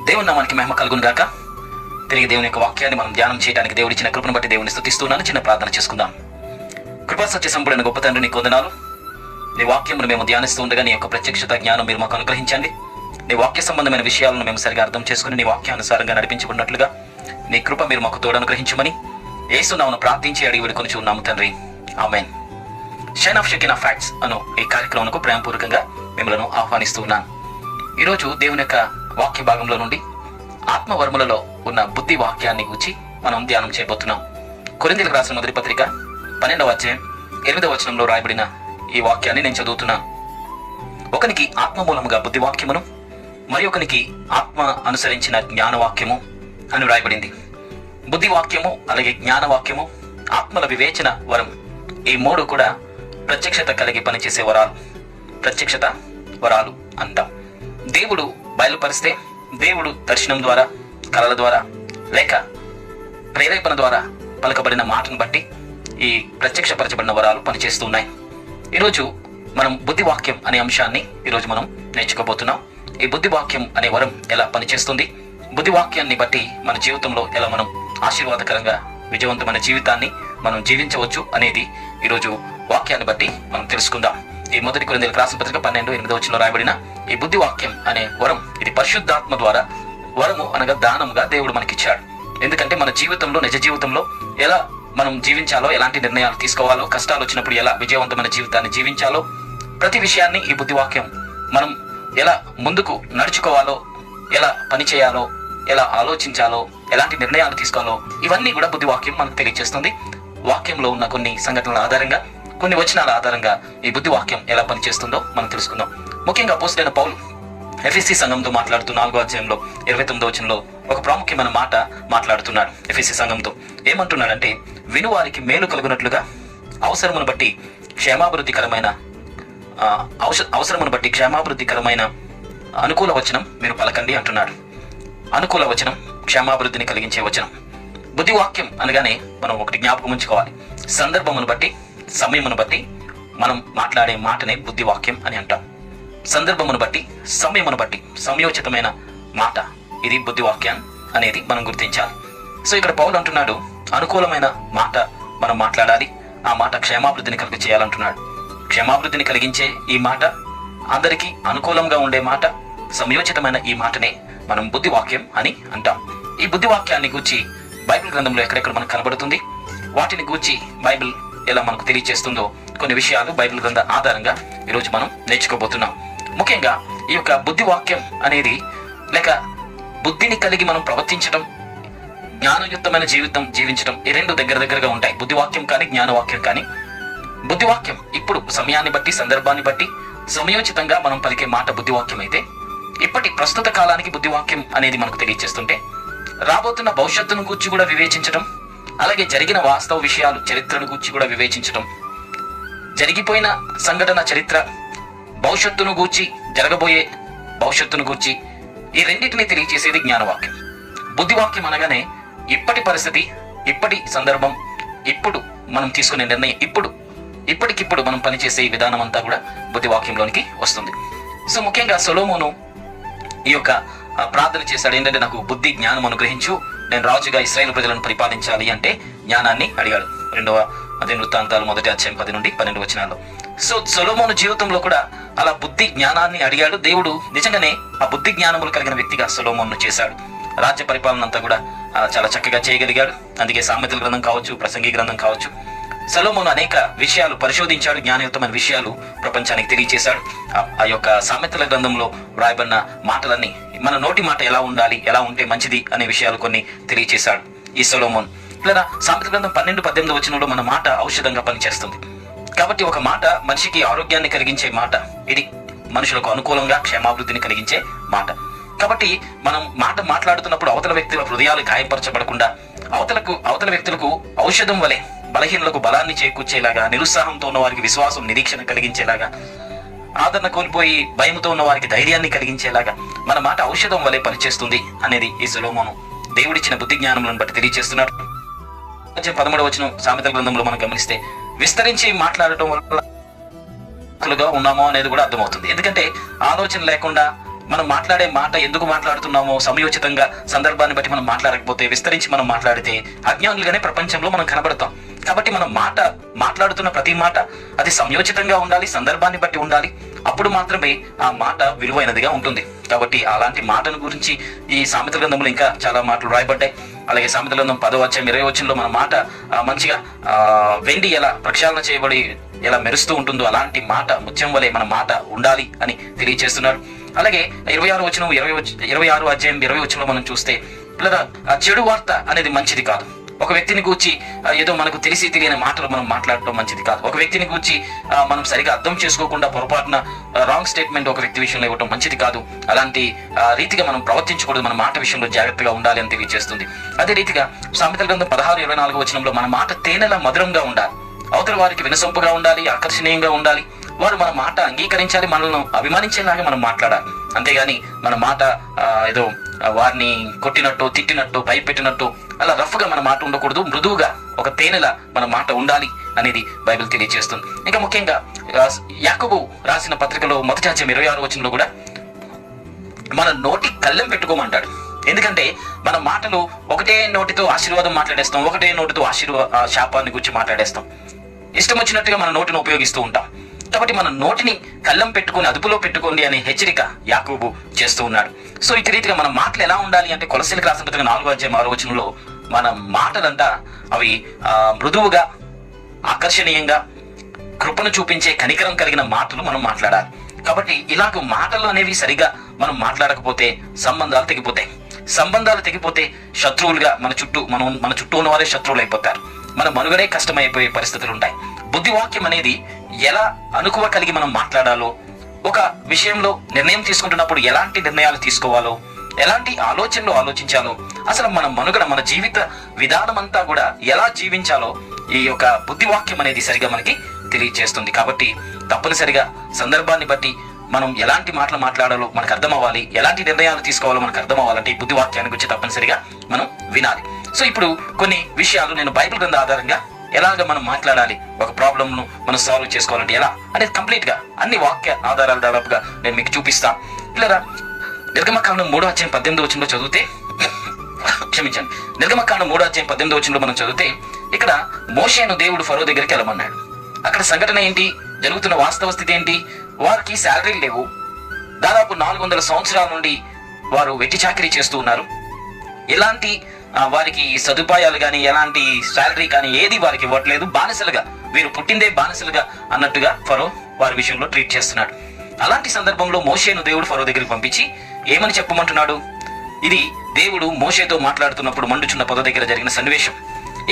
దేవుని నామానికి మహిమ కలుగును గాక. తిరిగి దేవుని యొక్క వాక్యాన్ని మనం ధ్యానం చేయడానికి దేవుడిచ్చిన కృపను బట్టి దేవుని స్తుతిస్తున్నాను. చిన్న ప్రార్థన చేసుకుందాం. కృపా సత్య సంపూర్ణ గొప్ప తండ్రి, నీ వందనాలు. నీ వాక్యమును మేము ధ్యానిస్తూ ఉండగా నీ యొక్క ప్రత్యక్షత జ్ఞానం మీరు మాకు అనుగ్రహించండి. నీ వాక్య సంబంధమైన విషయాలను మేము సరిగా అర్థం చేసుకుని నీ వాక్యానుసారంగా నడిపించుకున్నట్లుగా నీ కృప మీరు మాకు తోడు అనుగ్రహించమని యేసు నామమున ప్రార్థించి అడిగి వేడుకొని ఉన్నాము తండ్రి, ఆమేన్. షైన్ ఆఫ్ షెకినా ఫ్యాక్ట్స్ అను ఈ కార్యక్రమంకు ప్రేమపూర్వకంగా మిమ్మల్ని ఆహ్వానిస్తూ ఉన్నాను. ఈరోజు దేవుని యొక్క వాక్య భాగంలో నుండి ఆత్మవర్ములలో ఉన్న బుద్ధి వాక్యాన్ని గురించి మనం ధ్యానం చేయబోతున్నాం. కొరింథీయులకు రాసిన మొదటి పత్రిక 12వ అధ్యాయం 8వ వచనంలో రాయబడిన ఈ వాక్యాన్ని నేను చదువుతున్నాను. ఒకనికి ఆత్మ మూలముగా బుద్ధి వాక్యమును, మరి ఒకనికి ఆత్మ అనుసరించిన జ్ఞానవాక్యము అని రాయబడింది. బుద్ధి వాక్యము, అలాగే జ్ఞానవాక్యము, ఆత్మల వివేచన వరం, ఈ మూడు కూడా ప్రత్యక్షత కలిగి పనిచేసే వరాలు. ప్రత్యక్షత వరాలు అంటాం. దేవుడు బయలుపరిస్తే, దేవుడు దర్శనం ద్వారా, కళల ద్వారా, లేక ప్రేరేపణ ద్వారా పలకబడిన మాటను బట్టి ఈ ప్రత్యక్షపరచబడిన వరాలు పనిచేస్తూ ఉన్నాయి. ఈరోజు మనం బుద్ధివాక్యం అనే అంశాన్ని ఈరోజు మనం నేర్చుకోబోతున్నాం. ఈ బుద్ధివాక్యం అనే వరం ఎలా పనిచేస్తుంది, బుద్ధివాక్యాన్ని బట్టి మన జీవితంలో ఎలా మనం ఆశీర్వాదకరంగా విజయవంతమైన జీవితాన్ని మనం జీవించవచ్చు అనేది ఈరోజు వాక్యాన్ని బట్టి మనం తెలుసుకుందాం. ఈ మొదటి కొరింథీయులకు రాసిన పత్రిక 12:8వ వచనంలో రాయబడిన ఈ బుద్ధివాక్యం అనే వరం, ఇది పరిశుద్ధాత్మ ద్వారా వరము అనగా దానముగా దేవుడు మనకిచ్చాడు. ఎందుకంటే మన జీవితంలో, నిజ జీవితంలో ఎలా మనం జీవించాలో, ఎలాంటి నిర్ణయాలు తీసుకోవాలో, కష్టాలు వచ్చినప్పుడు ఎలా విజయవంతమైన జీవితాన్ని జీవించాలో, ప్రతి విషయాన్ని ఈ బుద్ధివాక్యం మనం ఎలా ముందుకు నడుచుకోవాలో, ఎలా పని చేయాలో, ఎలా ఆలోచించాలో, ఎలాంటి నిర్ణయాలు తీసుకోవాలో, ఇవన్నీ కూడా బుద్ధివాక్యం మనకు తెలియజేస్తుంది. వాక్యంలో ఉన్న కొన్ని సంఘటనల ఆధారంగా, కొన్ని వచనాల ఆధారంగా ఈ బుద్ధివాక్యం ఎలా పనిచేస్తుందో మనం తెలుసుకుందాం. ముఖ్యంగా అపోస్తలుడైన పౌలు ఎఫెసీ సంఘంతో మాట్లాడుతూ 4వ అధ్యాయంలో 29వ వచనంలో ఒక ప్రాముఖ్యమైన మాట మాట్లాడుతున్నాడు. ఎఫెసీ సంఘంతో ఏమంటున్నాడంటే, వినువారికి మేలు కలుగునట్లుగా అవసరమును బట్టి క్షేమాభివృద్ధికరమైన అనుకూల వచనం మీరు పలకండి అంటున్నాడు. అనుకూల వచనం, క్షేమాభివృద్ధిని కలిగించే వచనం. బుద్ధివాక్యం అనగానే మనం ఒకటి జ్ఞాపకం ఉంచుకోవాలి. సందర్భమును బట్టి, సమయమును బట్టి మనం మాట్లాడే మాటనే బుద్ధివాక్యం అని అంటాం. సందర్భమును బట్టి, సమయమును బట్టి సమయోచితమైన మాట, ఇది బుద్ధివాక్యం అనేది మనం గుర్తించాలి. సో ఇక్కడ పౌలు అంటున్నాడు, అనుకూలమైన మాట మనం మాట్లాడాలి, ఆ మాట క్షేమాభివృద్ధిని కలిగి చేయాలంటున్నాడు. క్షేమాభివృద్ధిని కలిగించే ఈ మాట, అందరికీ అనుకూలంగా ఉండే మాట, సమయోచితమైన ఈ మాటనే మనం బుద్ధివాక్యం అని అంటాం. ఈ బుద్ధివాక్యాన్ని గూర్చి బైబిల్ గ్రంథంలో ఎక్కడెక్కడ మనకు కనబడుతుంది, వాటిని గూర్చి బైబిల్ ఎలా మనకు తెలియజేస్తుందో కొన్ని విషయాలు బైబిల్ గ్రంథ ఆధారంగా ఈరోజు మనం నేర్చుకోబోతున్నాం. ముఖ్యంగా ఈ యొక్క బుద్ధివాక్యం అనేది, లేక బుద్ధిని కలిగి మనం ప్రవర్తించడం, జ్ఞానయుక్తమైన జీవితం జీవించడం, ఈ రెండు దగ్గరగా ఉంటాయి. బుద్ధివాక్యం కానీ, జ్ఞానవాక్యం కానీ. బుద్ధివాక్యం ఇప్పుడు సమయాన్ని బట్టి, సందర్భాన్ని బట్టి సమయోచితంగా మనం పలికే మాట బుద్ధివాక్యం అయితే, ఇప్పటి ప్రస్తుత కాలానికి బుద్ధివాక్యం అనేది మనకు తెలియజేస్తుంటే, రాబోతున్న భవిష్యత్తును గూర్చి కూడా వివేచించడం, అలాగే జరిగిన వాస్తవ విషయాలు, చరిత్రను గూర్చి కూడా వివేచించడం, జరిగిపోయిన సంఘటన చరిత్ర, భవిష్యత్తును గూర్చి, జరగబోయే భవిష్యత్తును గూర్చి, ఈ రెండింటినీ తెలియజేసేది జ్ఞానవాక్యం. బుద్ధివాక్యం అనగానే ఇప్పటి పరిస్థితి, ఇప్పటి సందర్భం, ఇప్పుడు మనం తీసుకునే నిర్ణయం, ఇప్పటికిప్పుడు మనం పనిచేసే ఈ విధానం అంతా కూడా బుద్ధివాక్యంలోనికి వస్తుంది. సో ముఖ్యంగా సొలొమోను ఈ యొక్క ప్రార్థన చేశాడు. ఏంటంటే, నాకు బుద్ధి జ్ఞానం అనుగ్రహించు, నేను రాజుగా ఇశ్రాయేలు ప్రజలను పరిపాలించాలి అంటే జ్ఞానాన్ని అడిగాడు. 2వ వృత్తాంతాలు 1వ అధ్యాయం 10 నుండి 12 వచనాల్లో. సో సొలొమోను జీవితంలో కూడా అలా బుద్ధి జ్ఞానాన్ని అడిగాడు. దేవుడు నిజంగానే ఆ బుద్ధి జ్ఞానములు కలిగిన వ్యక్తిగా సొలొమోను చేశాడు. రాజ్య పరిపాలన అంతా కూడా చాలా చక్కగా చేయగలిగాడు. అందుకే సామెతల గ్రంథం కావచ్చు, ప్రసంగి గ్రంథం కావచ్చు, సొలొమోను అనేక విషయాలు పరిశోధించాడు, జ్ఞానయుక్తమైన విషయాలు ప్రపంచానికి తెలియజేశాడు. ఆ యొక్క సామెతల గ్రంథంలో వ్రాయబడిన మాటలన్నీ, మన నోటి మాట ఎలా ఉండాలి, ఎలా ఉంటే మంచిది అనే విషయాలు కొన్ని తెలియజేశాడు ఈ సొలొమోను. లేదా సామెతల గ్రంథం 12-18 వచనంలో మన మాట ఔషధంగా పనిచేస్తుంది. కాబట్టి ఒక మాట మనిషికి ఆరోగ్యాన్ని కలిగించే మాట, ఇది మనుషులకు అనుకూలంగా క్షేమాభివృద్ధిని కలిగించే మాట. కాబట్టి మనం మాట మాట్లాడుతున్నప్పుడు అవతల వ్యక్తుల హృదయాలు గాయపరచబడకుండా, అవతల వ్యక్తులకు ఔషధం వలె బలహీనులకు బలాన్ని చేకూర్చేలాగా, నిరుత్సాహంతో ఉన్న వారికి విశ్వాసం, నిరీక్షణ కలిగించేలాగా, ఆదరణ కోల్పోయి భయంతో ఉన్న వారికి ధైర్యాన్ని కలిగించేలాగా మన మాట ఔషధం వలె పనిచేస్తుంది అనేది ఈ సొలొమోను దేవుడిచ్చిన బుద్ధి జ్ఞానములను బట్టి తెలియజేస్తున్నాడు. 13వ వచనం సామెతల గ్రంథంలో మనం గమనిస్తే, విస్తరించి మాట్లాడటం వల్ల ఉన్నామో అనేది కూడా అర్థమవుతుంది. ఎందుకంటే ఆలోచన లేకుండా మనం మాట్లాడే మాట ఎందుకు మాట్లాడుతున్నామో సమయోచితంగా సందర్భాన్ని బట్టి మనం మాట్లాడకపోతే, విస్తరించి మనం మాట్లాడితే అజ్ఞానులుగానే ప్రపంచంలో మనం కనబడతాం. కాబట్టి మనం మాట్లాడుతున్న ప్రతి మాట అది సమయోచితంగా ఉండాలి, సందర్భాన్ని బట్టి ఉండాలి. అప్పుడు మాత్రమే ఆ మాట విలువైనదిగా ఉంటుంది. కాబట్టి అలాంటి మాటను గురించి ఈ సామెతల గ్రంథంలో ఇంకా చాలా మాటలు రాయబడ్డాయి. అలాగే సామెతల గ్రంథం 10వ అధ్యాయం 20వ వచనంలో మన మాట మంచిగా వెండి ఎలా ప్రక్షాళన చేయబడి ఎలా మెరుస్తూ ఉంటుందో అలాంటి మాట ముత్యం వలె మన మాట ఉండాలి అని తెలియజేస్తున్నారు. అలాగే 26వ వచనం 26వ అధ్యాయం 20వ వచనంలో మనం చూస్తే పిల్లరా, చెడు వార్త అనేది మంచిది కాదు. ఒక వ్యక్తిని గూర్చి ఏదో మనకు తెలియని మాటలు మనం మాట్లాడటం మంచిది కాదు. ఒక వ్యక్తిని గూర్చి మనం సరిగా అర్థం చేసుకోకుండా పొరపాటున రాంగ్ స్టేట్మెంట్ ఒక వ్యక్తి విషయంలో ఇవ్వటం మంచిది కాదు. అలాంటి రీతిగా మనం ప్రవర్తించకూడదు. మన మాట విషయంలో జాగ్రత్తగా ఉండాలి అని తెలియజేస్తుంది. అదే రీతిగా సామెతల గ్రంథం 16:24 వచనంలో మన మాట తేనెలా మధురంగా ఉండాలి, అవతల వారికి వినసొంపుగా ఉండాలి, ఆకర్షణీయంగా ఉండాలి. వారు మన మాట అంగీకరించాలి, మనల్ని అభిమానించేలాగా మనం మాట్లాడాలి. అంతేగాని మన మాట ఏదో వారిని కొట్టినట్టు, తిట్టినట్టు, భయపెట్టినట్టు అలా రఫ్గా మన మాట ఉండకూడదు. మృదువుగా ఒక తేనెలా మన మాట ఉండాలి అనేది బైబిల్ తెలియజేస్తుంది. ఇంకా ముఖ్యంగా యాకోబు రాసిన పత్రికలో 1వ అధ్యాయం 26వ వచనంలో కూడా మన నోటి కళ్ళెం పెట్టుకోమంటాడు. ఎందుకంటే మన మాటలు ఒకటే నోటితో ఆశీర్వాదం మాట్లాడేస్తాం, ఒకటే నోటితో శాపాన్ని గురించి మాట్లాడేస్తాం. ఇష్టం వచ్చినట్టుగా మన నోటిని ఉపయోగిస్తూ ఉంటాం. కాబట్టి మన నోటిని కళ్ళం పెట్టుకుని అదుపులో పెట్టుకోండి అనే హెచ్చరిక యాకోబు చేస్తూ ఉన్నాడు. సో ఇటు రీతిగా మన మాటలు ఎలా ఉండాలి అంటే కొలస్సీలకు రాసిన పత్రిక 4వ అధ్యాయం 6వ వచనంలో మన మాటలంతా అవి మృదువుగా, ఆకర్షణీయంగా, కృపను చూపించే కనికరం కలిగిన మాటలు మనం మాట్లాడాలి. కాబట్టి ఇలాగ మాటలు అనేవి సరిగా మనం మాట్లాడకపోతే సంబంధాలు తెగిపోతాయి. సంబంధాలు తెగిపోతే శత్రువులుగా మన చుట్టూ ఉన్న వారే శత్రువులు అయిపోతారు. మన మనుగడే కష్టమైపోయే పరిస్థితులు ఉంటాయి. బుద్ధివాక్యం అనేది ఎలా అనుకువ కలిగి మనం మాట్లాడాలో, ఒక విషయంలో నిర్ణయం తీసుకుంటున్నప్పుడు ఎలాంటి నిర్ణయాలు తీసుకోవాలో, ఎలాంటి ఆలోచనలు ఆలోచించాలో, అసలు మన మనుగడ, మన జీవిత విధానం అంతా కూడా ఎలా జీవించాలో ఈ యొక్క బుద్ధివాక్యం అనేది సరిగా మనకి తెలియజేస్తుంది. కాబట్టి తప్పనిసరిగా సందర్భాన్ని బట్టి మనం ఎలాంటి మాటలు మాట్లాడాలో మనకు అర్థం అవ్వాలి, ఎలాంటి నిర్ణయాలు తీసుకోవాలో మనకు అర్థం అవ్వాలంటే ఈ బుద్ధివాక్యాన్ని గురించి తప్పనిసరిగా మనం వినాలి. సో ఇప్పుడు కొన్ని విషయాలు నేను బైబిల్ గ్రంథ ఆధారంగా ఎలాగ మనం మాట్లాడాలి, ఒక ప్రాబ్లంను మనం సాల్వ్ చేసుకోవాలంటే ఎలా అనేది కంప్లీట్ గా అన్ని వాక్య ఆధారాలు దాదాపుగా నేను మీకు చూపిస్తా. ఇలా నిర్గమకాండం 3వ అధ్యాయం 18వ వచనంలో చదివితే నిర్గమకాండం 3వ అధ్యాయం 18వ వచనంలో మనం చదివితే ఇక్కడ మోషేను దేవుడు ఫరో దగ్గరికి వెళ్ళమన్నాడు. అక్కడ సంఘటన ఏంటి, జరుగుతున్న వాస్తవ స్థితి ఏంటి? వారికి శాలరీలు లేవు. దాదాపు 400 సంవత్సరాల నుండి వారు వెట్టి చాకరీ చేస్తూ ఉన్నారు. ఎలాంటి వారికి సదుపాయాలు కానీ, ఎలాంటి శాలరీ కానీ ఏది వారికి ఇవ్వట్లేదు. బానిసలుగా, వీరు పుట్టిందే బానిసలుగా అన్నట్టుగా ఫరో వారి విషయంలో ట్రీట్ చేస్తున్నాడు. అలాంటి సందర్భంలో మోషేను దేవుడు ఫరో దగ్గరికి పంపించి ఏమని చెప్పమంటున్నాడు? ఇది దేవుడు మోషేతో మాట్లాడుతున్నప్పుడు మండుచున్న పొద దగ్గర జరిగిన సన్నివేశం.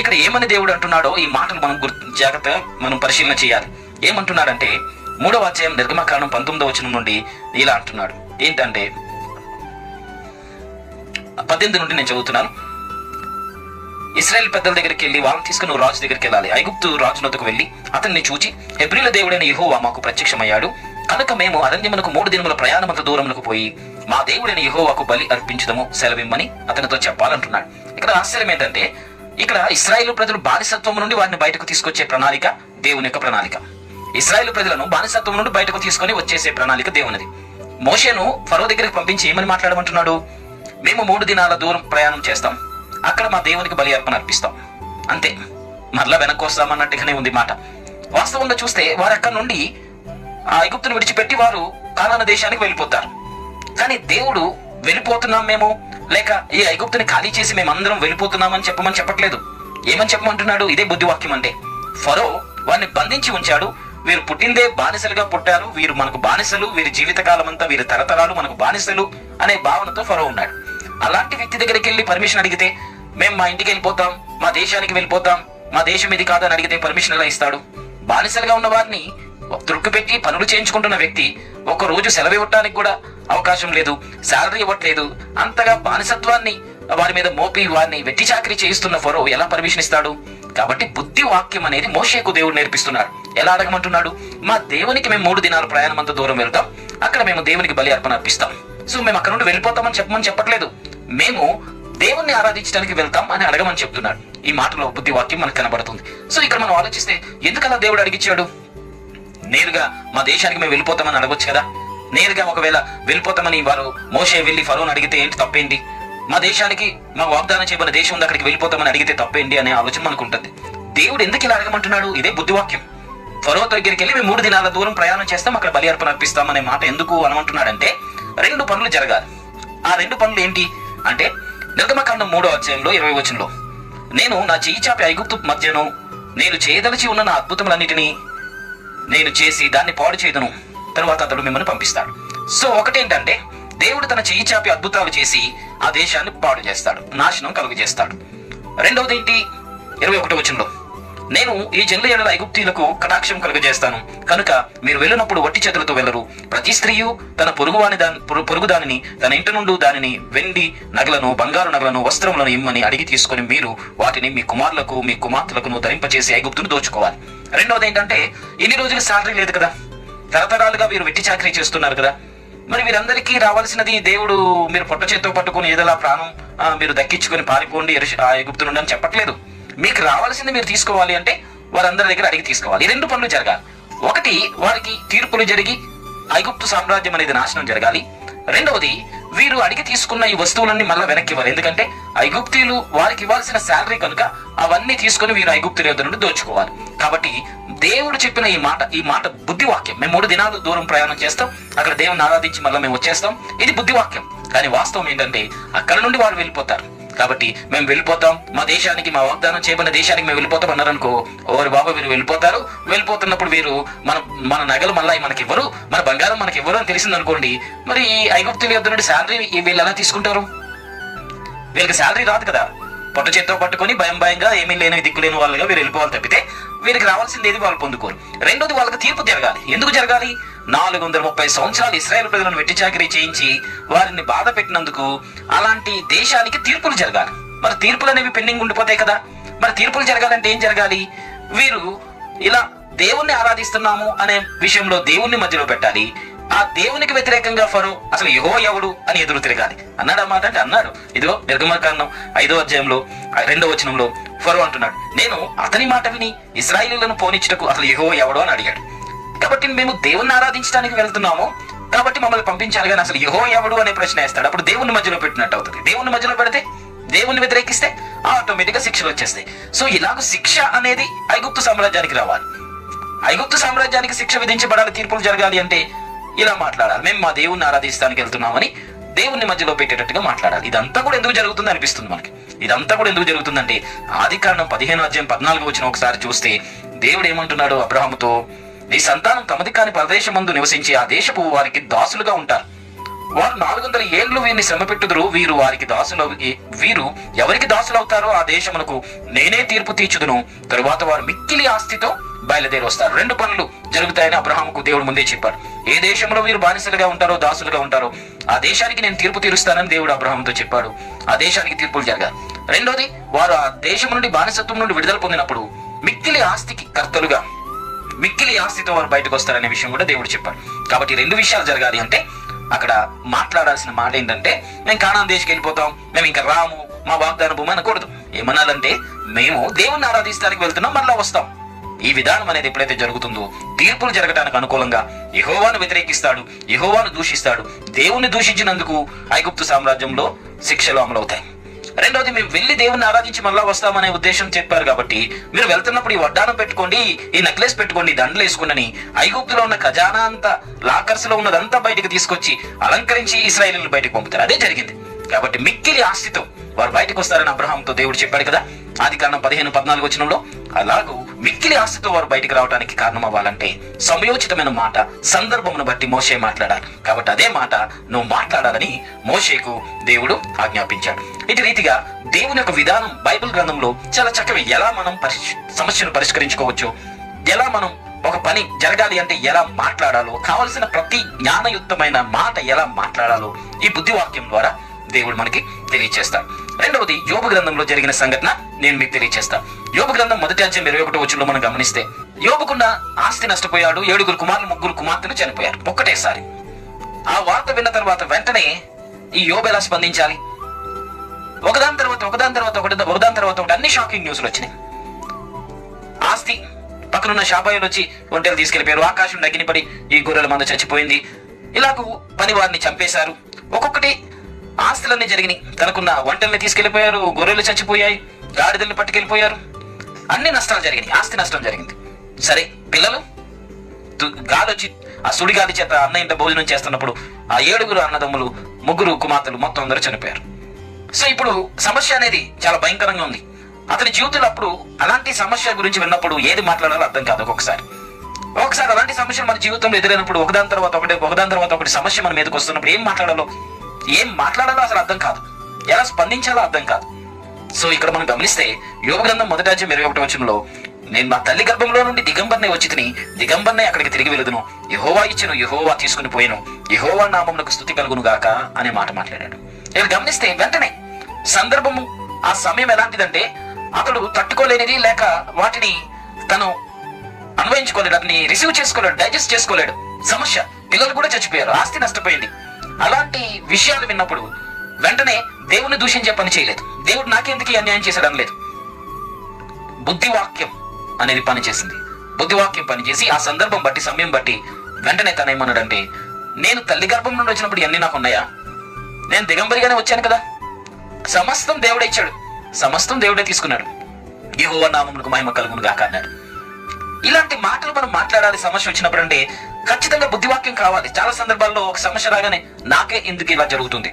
ఇక్కడ ఏమని దేవుడు అంటున్నాడో ఈ మాటలు మనం జాగ్రత్తగా మనం పరిశీలన చేయాలి. ఏమంటున్నాడంటే 3వ అధ్యాయం నిర్గమకాండం 19వ వచనం నుండి ఇలా అంటున్నాడు. ఏంటంటే 18 నుండి నేను చదువుతున్నాను. ఇశ్రాయేల్ పెద్దల దగ్గరికి వెళ్ళి వాళ్ళని తీసుకుని నువ్వు రాజు దగ్గరికి వెళ్ళాలి. ఐగుప్తు రాజు నొద్దకు వెళ్ళి అతన్ని చూచి, హెబ్రీల దేవుడైన యెహోవా మాకు ప్రత్యక్షమయ్యాడు కనుక మేము అరణ్యమునకు 3 దినముల ప్రయాణమంత దూరములకు పోయి మా దేవుడైన యెహోవాకు బలి అర్పించుదము, సెలవిమ్మని అతనితో చెప్పాలంటున్నాడు. ఇక్కడ ఆశ్చర్యం ఏంటంటే ఇక్కడ ఇశ్రాయేలు ప్రజలు బానిసత్వం నుండి వారిని బయటకు తీసుకొచ్చే ప్రణాళిక దేవుని యొక్క ప్రణాళిక. ఇశ్రాయేలు ప్రజలను బానిసత్వం నుండి బయటకు తీసుకొని వచ్చేసే ప్రణాళిక దేవునిది. మోషేను ఫరో దగ్గరికి పంపించి ఏమని మాట్లాడమంటున్నాడు? మేము 3 దినాల దూరం ప్రయాణం చేస్తాం, అక్కడ మా దేవునికి బలి అర్పణ అర్పిస్తాం, అంతే, మరలా వెనక్కి వస్తామన్నట్టుగానే ఉంది మాట. వాస్తవంగా చూస్తే వారు అక్కడ నుండి ఐగుప్తును విడిచిపెట్టి వారు కానాను దేశానికి వెళ్ళిపోతారు. కానీ దేవుడు వెళ్ళిపోతున్నాం మేము, లేక ఈ ఐగుప్తుని ఖాళీ చేసి మేమందరం వెళ్ళిపోతున్నామని చెప్పట్లేదు. ఏమని చెప్పమంటున్నాడు? ఇదే బుద్ధివాక్యం అంటే. ఫరో వారిని బంధించి ఉంచాడు. వీరు పుట్టిందే బానిసలుగా పుట్టారు, వీరు మనకు బానిసలు, వీరి జీవితకాలం అంతా, వీరి తరతరాలు మనకు బానిసలు అనే భావనతో ఫరో ఉన్నాడు. అలాంటి వ్యక్తి దగ్గరికి వెళ్ళి పర్మిషన్ అడిగితే మేము మా ఇంటికి వెళ్ళిపోతాం, మా దేశానికి వెళ్ళిపోతాం, మా దేశం ఇది కాదని అడిగితే పర్మిషన్ ఎలా ఇస్తాడు? బానిసలుగా ఉన్న వారిని త్రుక్కు పనులు చేయించుకుంటున్న వ్యక్తి ఒక రోజు సెలవు ఇవ్వటానికి కూడా అవకాశం లేదు, శాలరీ ఇవ్వట్లేదు. అంతగా బానిసత్వాన్ని వారి మీద మోపి వారిని వెట్టి చాకరీ చేయిస్తున్న ఫరో ఎలా పర్మిషన్ ఇస్తాడు? కాబట్టి బుద్ధి వాక్యం అనేది మోషేకు దేవుడు నేర్పిస్తున్నాడు. ఎలా అడగమంటున్నాడు? మా దేవునికి మేము 3 దినాల ప్రయాణం అంత దూరం వెళ్తాం, అక్కడ మేము దేవునికి బలి అర్పణ అర్పిస్తాం. సో మేము అక్కడ నుండి వెళ్ళిపోతామని చెప్పట్లేదు, మేము దేవుణ్ణి ఆరాధించడానికి వెళ్తాం అని అడగమని చెప్తున్నాడు. ఈ మాటలో బుద్ధి వాక్యం మనకు కనబడుతుంది. సో ఇక్కడ మనం ఆలోచిస్తే ఎందుకలా దేవుడు అడిగించాడు? నేరుగా మా దేశానికి మేము వెళ్ళిపోతామని అడగొచ్చు కదా. నేరుగా ఒకవేళ వెళ్ళిపోతామని వారు మోషే వెళ్ళి ఫరోని అడిగితే ఏంటి తప్పేంటి, మా దేశానికి మా వాగ్దానం చేయబడిన దేశం ఉంది అక్కడికి వెళ్ళిపోతామని అడిగితే తప్పేంటి అనే ఆలోచన మనకు ఉంటుంది. దేవుడు ఎందుకు ఇలా అడగమంటున్నాడు? ఇదే బుద్ధివాక్యం. ఫరో దగ్గరికి వెళ్ళి మేము 3 దినాల దూరం ప్రయాణం చేస్తాం, అక్కడ బలి అర్పణ అర్పిస్తామనే మాట ఎందుకు అనమంటున్నాడంటే 2 పనులు జరగాలి. ఆ 2 పనులు ఏంటి అంటే నిర్గమకాండం 3వ అధ్యాయంలో 20వ వచనంలో, నేను నా చెయ్యి చాపి ఐగుప్తు మధ్యను నేను చేయదలిచి ఉన్న నా అద్భుతములన్నిటినీ నేను చేసి దాన్ని పాడు చేయదును, తరువాత అతడు మిమ్మల్ని పంపిస్తాడు. సో ఒకటేంటంటే దేవుడు తన చెయ్యి చాపి అద్భుతాలు చేసి ఆ దేశాన్ని పాడు చేస్తాడు, నాశనం కలుగు చేస్తాడు. రెండవది ఏంటి? 21వ వచనంలో, నేను ఈ జనుల ఎడల ఐగుప్తీయులకు కటాక్షం కలుగజేస్తాను కనుక మీరు వెళ్ళినప్పుడు వట్టి చేతులతో వెళ్ళరు. ప్రతి స్త్రీయు తన పొరుగు దానిని తన ఇంటి నుండి దానిని వెండి నగలను బంగారు నగలను వస్త్రములను ఇమ్మని అడిగి తీసుకొని మీరు వాటిని మీ కుమారులకు మీ కుమార్తెలకు ధరింపచేసి ఐగుప్తును దోచుకోవాలి. రెండవది ఏంటంటే ఇన్ని రోజులు శాలరీ లేదు కదా, తరతరాలుగా వీరు వెట్టి చాకరీ చేస్తున్నారు కదా, మరి వీరందరికీ రావాల్సినది దేవుడు మీరు పొట్ట చేత్తో పట్టుకుని ఏదైనా ప్రాణం మీరు దక్కించుకొని పారిపోండి ఐగుప్తు నుండి అని చెప్పట్లేదు. మీకు రావాల్సింది మీరు తీసుకోవాలి అంటే వారందరి దగ్గర అడిగి తీసుకోవాలి. ఈ 2 పనులు జరగాలి. ఒకటి, వారికి తీర్పులు జరిగి ఐగుప్తు సామ్రాజ్యం అనేది నాశనం జరగాలి. రెండవది, వీరు అడిగి తీసుకున్న ఈ వస్తువులన్నీ మళ్ళీ వెనక్కి ఇవ్వాలి. ఎందుకంటే ఐగుప్తీయులు వారికి ఇవ్వాల్సిన శాలరీ కనుక అవన్నీ తీసుకొని వీరు ఐగుప్తుల యొద్ద నుండి దోచుకోవాలి. కాబట్టి దేవుడు చెప్పిన ఈ మాట బుద్ధివాక్యం. మేము 3 దినాలు దూరం ప్రయాణం చేస్తాం, అక్కడ దేవుని ఆరాధించి మళ్ళీ మేము వచ్చేస్తాం. ఇది బుద్ధివాక్యం. కానీ వాస్తవం ఏంటంటే అక్కడ నుండి వారు వెళ్ళిపోతారు. కాబట్టి మేము వెళ్ళిపోతాం, మా దేశానికి మా వాగ్దానం చేయబడిన దేశానికి మేము వెళ్ళిపోతాం అన్నారనుకో, ఓరి బాబా వీరు వెళ్ళిపోతారు. వెళ్ళిపోతున్నప్పుడు వీరు మన నగలు మళ్ళీ మనకి ఇవ్వరు, మన బంగారం మనకి ఇవ్వరు అని తెలిసిందనుకోండి, మరి ఐగుప్తుల యొద్ద నుండి శాలరీ వీళ్ళు ఎలా తీసుకుంటారు? వీళ్ళకి శాలరీ రాదు కదా. పొట్ట చేత్తో పట్టుకొని భయంగా ఏమీ లేని దిక్కులేని వాళ్ళుగా వీరు వెళ్ళిపోవాలి తప్పితే వీరికి రావాల్సింది ఏది వాళ్ళు పొందుకోరు. రెండోది, వాళ్ళకి తీర్పు జరగాలి. ఎందుకు జరగాలి? 430 సంవత్సరాలు ఇశ్రాయేలు ప్రజలను వెట్టి చాకరీ చేయించి వారిని బాధ పెట్టినందుకు అలాంటి దేశానికి తీర్పులు జరగాలి. మరి తీర్పులు అనేవి పెండింగ్ ఉండిపోతాయి కదా. మరి తీర్పులు జరగాలంటే ఏం జరగాలి? వీరు ఇలా దేవుణ్ణి ఆరాధిస్తున్నాము అనే విషయంలో దేవుణ్ణి మధ్యలో పెట్టాలి. ఆ దేవునికి వ్యతిరేకంగా ఫరో అసలు యెహోవా ఎవడు అని ఎదురు తిరగాలి. అన్నాడు అన్నమాట. అంటే అన్నాడు. ఇదిగో నిర్గమకాండం 5వ అధ్యాయంలో 2వ వచనంలో ఫరో అంటున్నాడు, నేను అతని మాట విని ఇశ్రాయేలీయులను పోనిచ్చుటకు అసలు యెహోవా ఎవడు అని అడిగాడు. కాబట్టి మేము దేవుణ్ణి ఆరాధించడానికి వెళ్తున్నాము కాబట్టి మమ్మల్ని పంపించాలి, కానీ అసలు యెహోవా ఎవడు అనే ప్రశ్న వేస్తాడు. అప్పుడు దేవుణ్ణి మధ్యలో పెట్టినట్టు అవుతుంది. దేవుణ్ణి మధ్యలో పెడితే దేవుణ్ణి వ్యతిరేకిస్తే ఆటోమేటిక్ గా శిక్షలు వచ్చేస్తాయి. సో ఇలాగ శిక్ష అనేది ఐగుప్తు సామ్రాజ్యానికి రావాలి. ఐగుప్తు సామ్రాజ్యానికి శిక్ష విధించబడాలి, తీర్పులు జరగాలి అంటే ఇలా మాట్లాడాలి. మేము మా దేవుణ్ణి ఆరాధిస్తానికి వెళ్తున్నామని దేవుణ్ణి మధ్యలో పెట్టేటట్టుగా మాట్లాడాలి. ఇదంతా కూడా ఎందుకు జరుగుతుంది అనిపిస్తుంది మనకి. ఇదంతా కూడా ఎందుకు జరుగుతుందంటే ఆదికాండం 15వ అధ్యాయం 14వ వచనం ఒకసారి చూస్తే దేవుడు ఏమంటున్నాడు అబ్రహాముతో, నీ సంతానం తమది కాని ప్రదేశమందు నివసించి ఆ దేశపు వారికి దాసులుగా ఉంటారు. వారు 400 ఏళ్ళు వీరిని శ్రమ పెట్టుదురు. వీరు ఎవరికి దాసులు అవుతారో ఆ దేశమునకు నేనే తీర్పు తీర్చుదును. తరువాత వారు మిక్కిలి ఆస్తితో బయలుదేరి వస్తారు. 2 పనులు జరుగుతాయని అబ్రహాముకు దేవుడు ముందే చెప్పాడు. ఏ దేశంలో వీరు బానిసలుగా ఉంటారో దాసులుగా ఉంటారో ఆ దేశానికి నేను తీర్పు తీరుస్తానని దేవుడు అబ్రహాముతో చెప్పాడు. ఆ దేశానికి తీర్పులు జరగాలి. రెండోది, వారు ఆ దేశం నుండి బానిసత్వం నుండి విడుదల పొందినప్పుడు మిక్కిలి ఆస్తికి కర్తలుగా మిక్కిలి ఆస్తితో వారు బయటకు వస్తారనే విషయం కూడా దేవుడు చెప్పాడు. కాబట్టి 2 విషయాలు జరగాలి అంటే అక్కడ మాట్లాడాల్సిన మాట ఏంటంటే మేము కానాను దేశకి వెళ్ళిపోతాం, మేము ఇంకా రాము, మా వాగ్దాన భూమి అనకూడదు. ఏమనాలంటే మేము దేవుణ్ణి ఆరాధిస్తానికి వెళ్తున్నాం, మళ్ళా వస్తాం. ఈ విధానం అనేది ఎప్పుడైతే జరుగుతుందో తీర్పులు జరగడానికి అనుకూలంగా యెహోవాను వ్యతిరేకిస్తాడు, యెహోవాను దూషిస్తాడు. దేవుణ్ణి దూషించినందుకు ఐగుప్తు సామ్రాజ్యంలో శిక్షలు అమలవుతాయి. రెండోది, మేము వెళ్ళి దేవుణ్ణి ఆరాధించి మళ్ళా వస్తామనే ఉద్దేశం చెప్పారు కాబట్టి మీరు వెళ్తున్నప్పుడు ఈ వడ్డానం పెట్టుకోండి, ఈ నెక్లెస్ పెట్టుకోండి, దండలు వేసుకోండి. ఐగుప్తులో ఉన్న ఖజానా అంతా లాకర్స్ లో ఉన్నదంతా బయటకు తీసుకొచ్చి అలంకరించి ఇశ్రాయేలీయులను బయటకు పంపుతారు. అదే జరిగింది. కాబట్టి మిక్కిలి ఆస్తితో వారు బయటకు వస్తారని అబ్రహాంతో దేవుడు చెప్పాడు కదా ఆదికాండం 15:14 వచనంలో. అలాగూ మిక్కిలి ఆస్తితో వారు బయటకు రావడానికి కారణం అవ్వాలంటే సమయోచితమైన మాట, సందర్భమును బట్టి మోషే మాట్లాడాలి. కాబట్టి అదే మాట నువ్వు మాట్లాడాలని మోషేకు దేవుడు ఆజ్ఞాపించాడు. ఇటు రీతిగా దేవుని యొక్క విధానం బైబిల్ గ్రంథంలో చాలా చక్కగా ఎలా మనం సమస్యను పరిష్కరించుకోవచ్చు, ఎలా మనం ఒక పని జరగాలి అంటే ఎలా మాట్లాడాలో, కావలసిన ప్రతి జ్ఞానయుక్తమైన మాట ఎలా మాట్లాడాలో ఈ బుద్ధివాక్యం ద్వారా దేవుడు మనకి తెలియచేస్తాడు. రెండవది, యోబు గ్రంథంలో జరిగిన సంఘటన నేను మీకు తెలియచేస్తాను. యోబు గ్రంథం 1వ అధ్యాయం 21వ వచనంలో మనం గమనిస్తే యోబుకున్న ఆస్తి నష్టపోయాడు. 7 కుమారులు 3 కుమార్తెలు చనిపోయారు ఒక్కటేసారి. ఆ వార్త విన్న తర్వాత వెంటనే ఈ యోబు ఎలా స్పందించాలి? ఒకదాని తర్వాత ఒకటి అన్ని షాకింగ్ న్యూస్లు వచ్చినాయి. ఆస్తి పక్కనున్న షాబాయిలు వచ్చి ఒంటెలు తీసుకెళ్లిపోయారు, ఆకాశం అగ్నిపడి ఈ గొర్రెల మంద చచ్చిపోయింది, ఇలాగూ పని వారిని చంపేశారు. ఒక్కొక్కటి ఆస్తులన్నీ జరిగినాయి. తనకున్న వంటల్ని తీసుకెళ్లిపోయారు, గొర్రెలు చచ్చిపోయాయి, గాడిదల్ని పట్టుకెళ్ళిపోయారు. అన్ని నష్టాలు జరిగినాయి, ఆస్తి నష్టం జరిగింది. సరే, పిల్లలు గాలి వచ్చి ఆ సుడిగాలి చేత అన్న ఇంట భోజనం చేస్తున్నప్పుడు ఆ 7 అన్నదమ్ములు, 3 కుమార్తెలు మొత్తం అందరూ చనిపోయారు. సో ఇప్పుడు సమస్య అనేది చాలా భయంకరంగా ఉంది. అతని జీవితంలో అప్పుడు అలాంటి సమస్య గురించి విన్నప్పుడు ఏది మాట్లాడాలో అర్థం కాదు. ఒకసారి అలాంటి సమస్యలు మన జీవితంలో ఎదురైనప్పుడు ఒకదాని తర్వాత ఒకటి సమస్య మన మీదకి వస్తున్నప్పుడు ఏం మాట్లాడాలో అసలు అర్థం కాదు, ఎలా స్పందించాలో అర్థం కాదు. సో ఇక్కడ మనం గమనిస్తే యోబు గ్రంథం 1వ అధ్యాయం 21వ వచనంలో, నేను మా తల్లి గర్భంలో నుండి దిగంబర్నే వచ్చి తిని దిగంబర్నే అక్కడికి తిరిగి వెళుదును, యెహోవా ఇచ్చెను, యెహోవా తీసుకుని పోయెను, యెహోవా నామమునకు స్తుతి కలుగును గాక అనే మాట మాట్లాడాడు. ఇక్కడ గమనిస్తే వెంటనే సందర్భము, ఆ సమయం ఎలాంటిదంటే అతడు తట్టుకోలేనిది, లేక వాటిని తను అన్వయించుకోలేడు, అతని రిసీవ్ చేసుకోలేడు, డైజెస్ట్ చేసుకోలేడు. సమస్య, పిల్లలు కూడా చచ్చిపోయారు, ఆస్తి నష్టపోయింది. అలాంటి విషయాలు విన్నప్పుడు వెంటనే దేవుని దూషించే పని చేయలేదు. దేవుడు నాకెందుకు అన్యాయం చేశాడు అనలేదు. బుద్ధివాక్యం అనేది పనిచేసింది. బుద్ధివాక్యం పనిచేసి ఆ సందర్భం బట్టి, సమయం బట్టి వెంటనే తను ఏమన్నాడంటే, నేను తల్లి గర్భం నుండి వచ్చినప్పుడు ఇవన్నీ నాకు ఉన్నాయా? నేను దిగంబరిగానే వచ్చాను కదా, సమస్తం దేవుడే ఇచ్చాడు, సమస్తం దేవుడే తీసుకున్నాడు, యెహోవా నామమునకు మహిమ కలుగును గాక అన్నాడు. ఇలాంటి మాటలు మనం మాట్లాడాలి సమస్య వచ్చినప్పుడు. అంటే ఖచ్చితంగా బుద్ధివాక్యం కావాలి. చాలా సందర్భాల్లో ఒక సమస్య రాగానే నాకే ఎందుకు ఇలా జరుగుతుంది,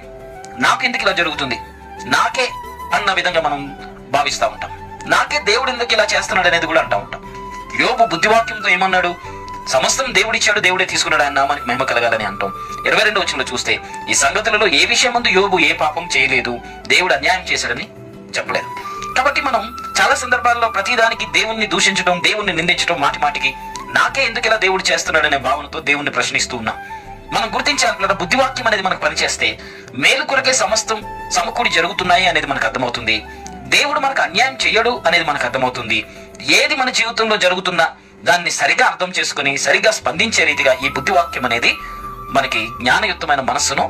నాకే అన్న విధంగా మనం భావిస్తూ ఉంటాం. నాకే దేవుడు ఎందుకు ఇలా చేస్తున్నాడు అనేది కూడా అంటూ ఉంటాం. యోబు బుద్ధివాక్యంతో ఏమన్నాడు? సమస్తం దేవుడిచ్చాడు, దేవుడే తీసుకున్నాడు, ఆయన నామానికి మహిమ కలగాలని అంటాం. 22వ వచనంలో చూస్తే, ఈ సంగతులలో ఏ విషయం ముందు యోబు ఏ పాపం చేయలేదు, దేవుడు అన్యాయం చేశాడని చెప్పలేదు. కాబట్టి మనం చాలా సందర్భాల్లో ప్రతిదానికి దేవుణ్ణి దూషించడం, దేవుణ్ణి నిందించడం, మాటికి నాకే ఎందుకు ఇలా దేవుడు చేస్తున్నాడు అనే భావనతో దేవుణ్ణి ప్రశ్నిస్తూ ఉన్నాం. మనం గుర్తించాలి, బుద్ధివాక్యం అనేది మనకు పనిచేస్తే మేలు కొరకే సమస్తం సమకూడి జరుగుతున్నాయి అనేది మనకు అర్థమవుతుంది. దేవుడు మనకు అన్యాయం చెయ్యడు అనేది మనకు అర్థమవుతుంది. ఏది మన జీవితంలో జరుగుతున్నా దాన్ని సరిగా అర్థం చేసుకుని సరిగా స్పందించే రీతిగా ఈ బుద్ధివాక్యం అనేది మనకి జ్ఞానయుక్తమైన మనస్సును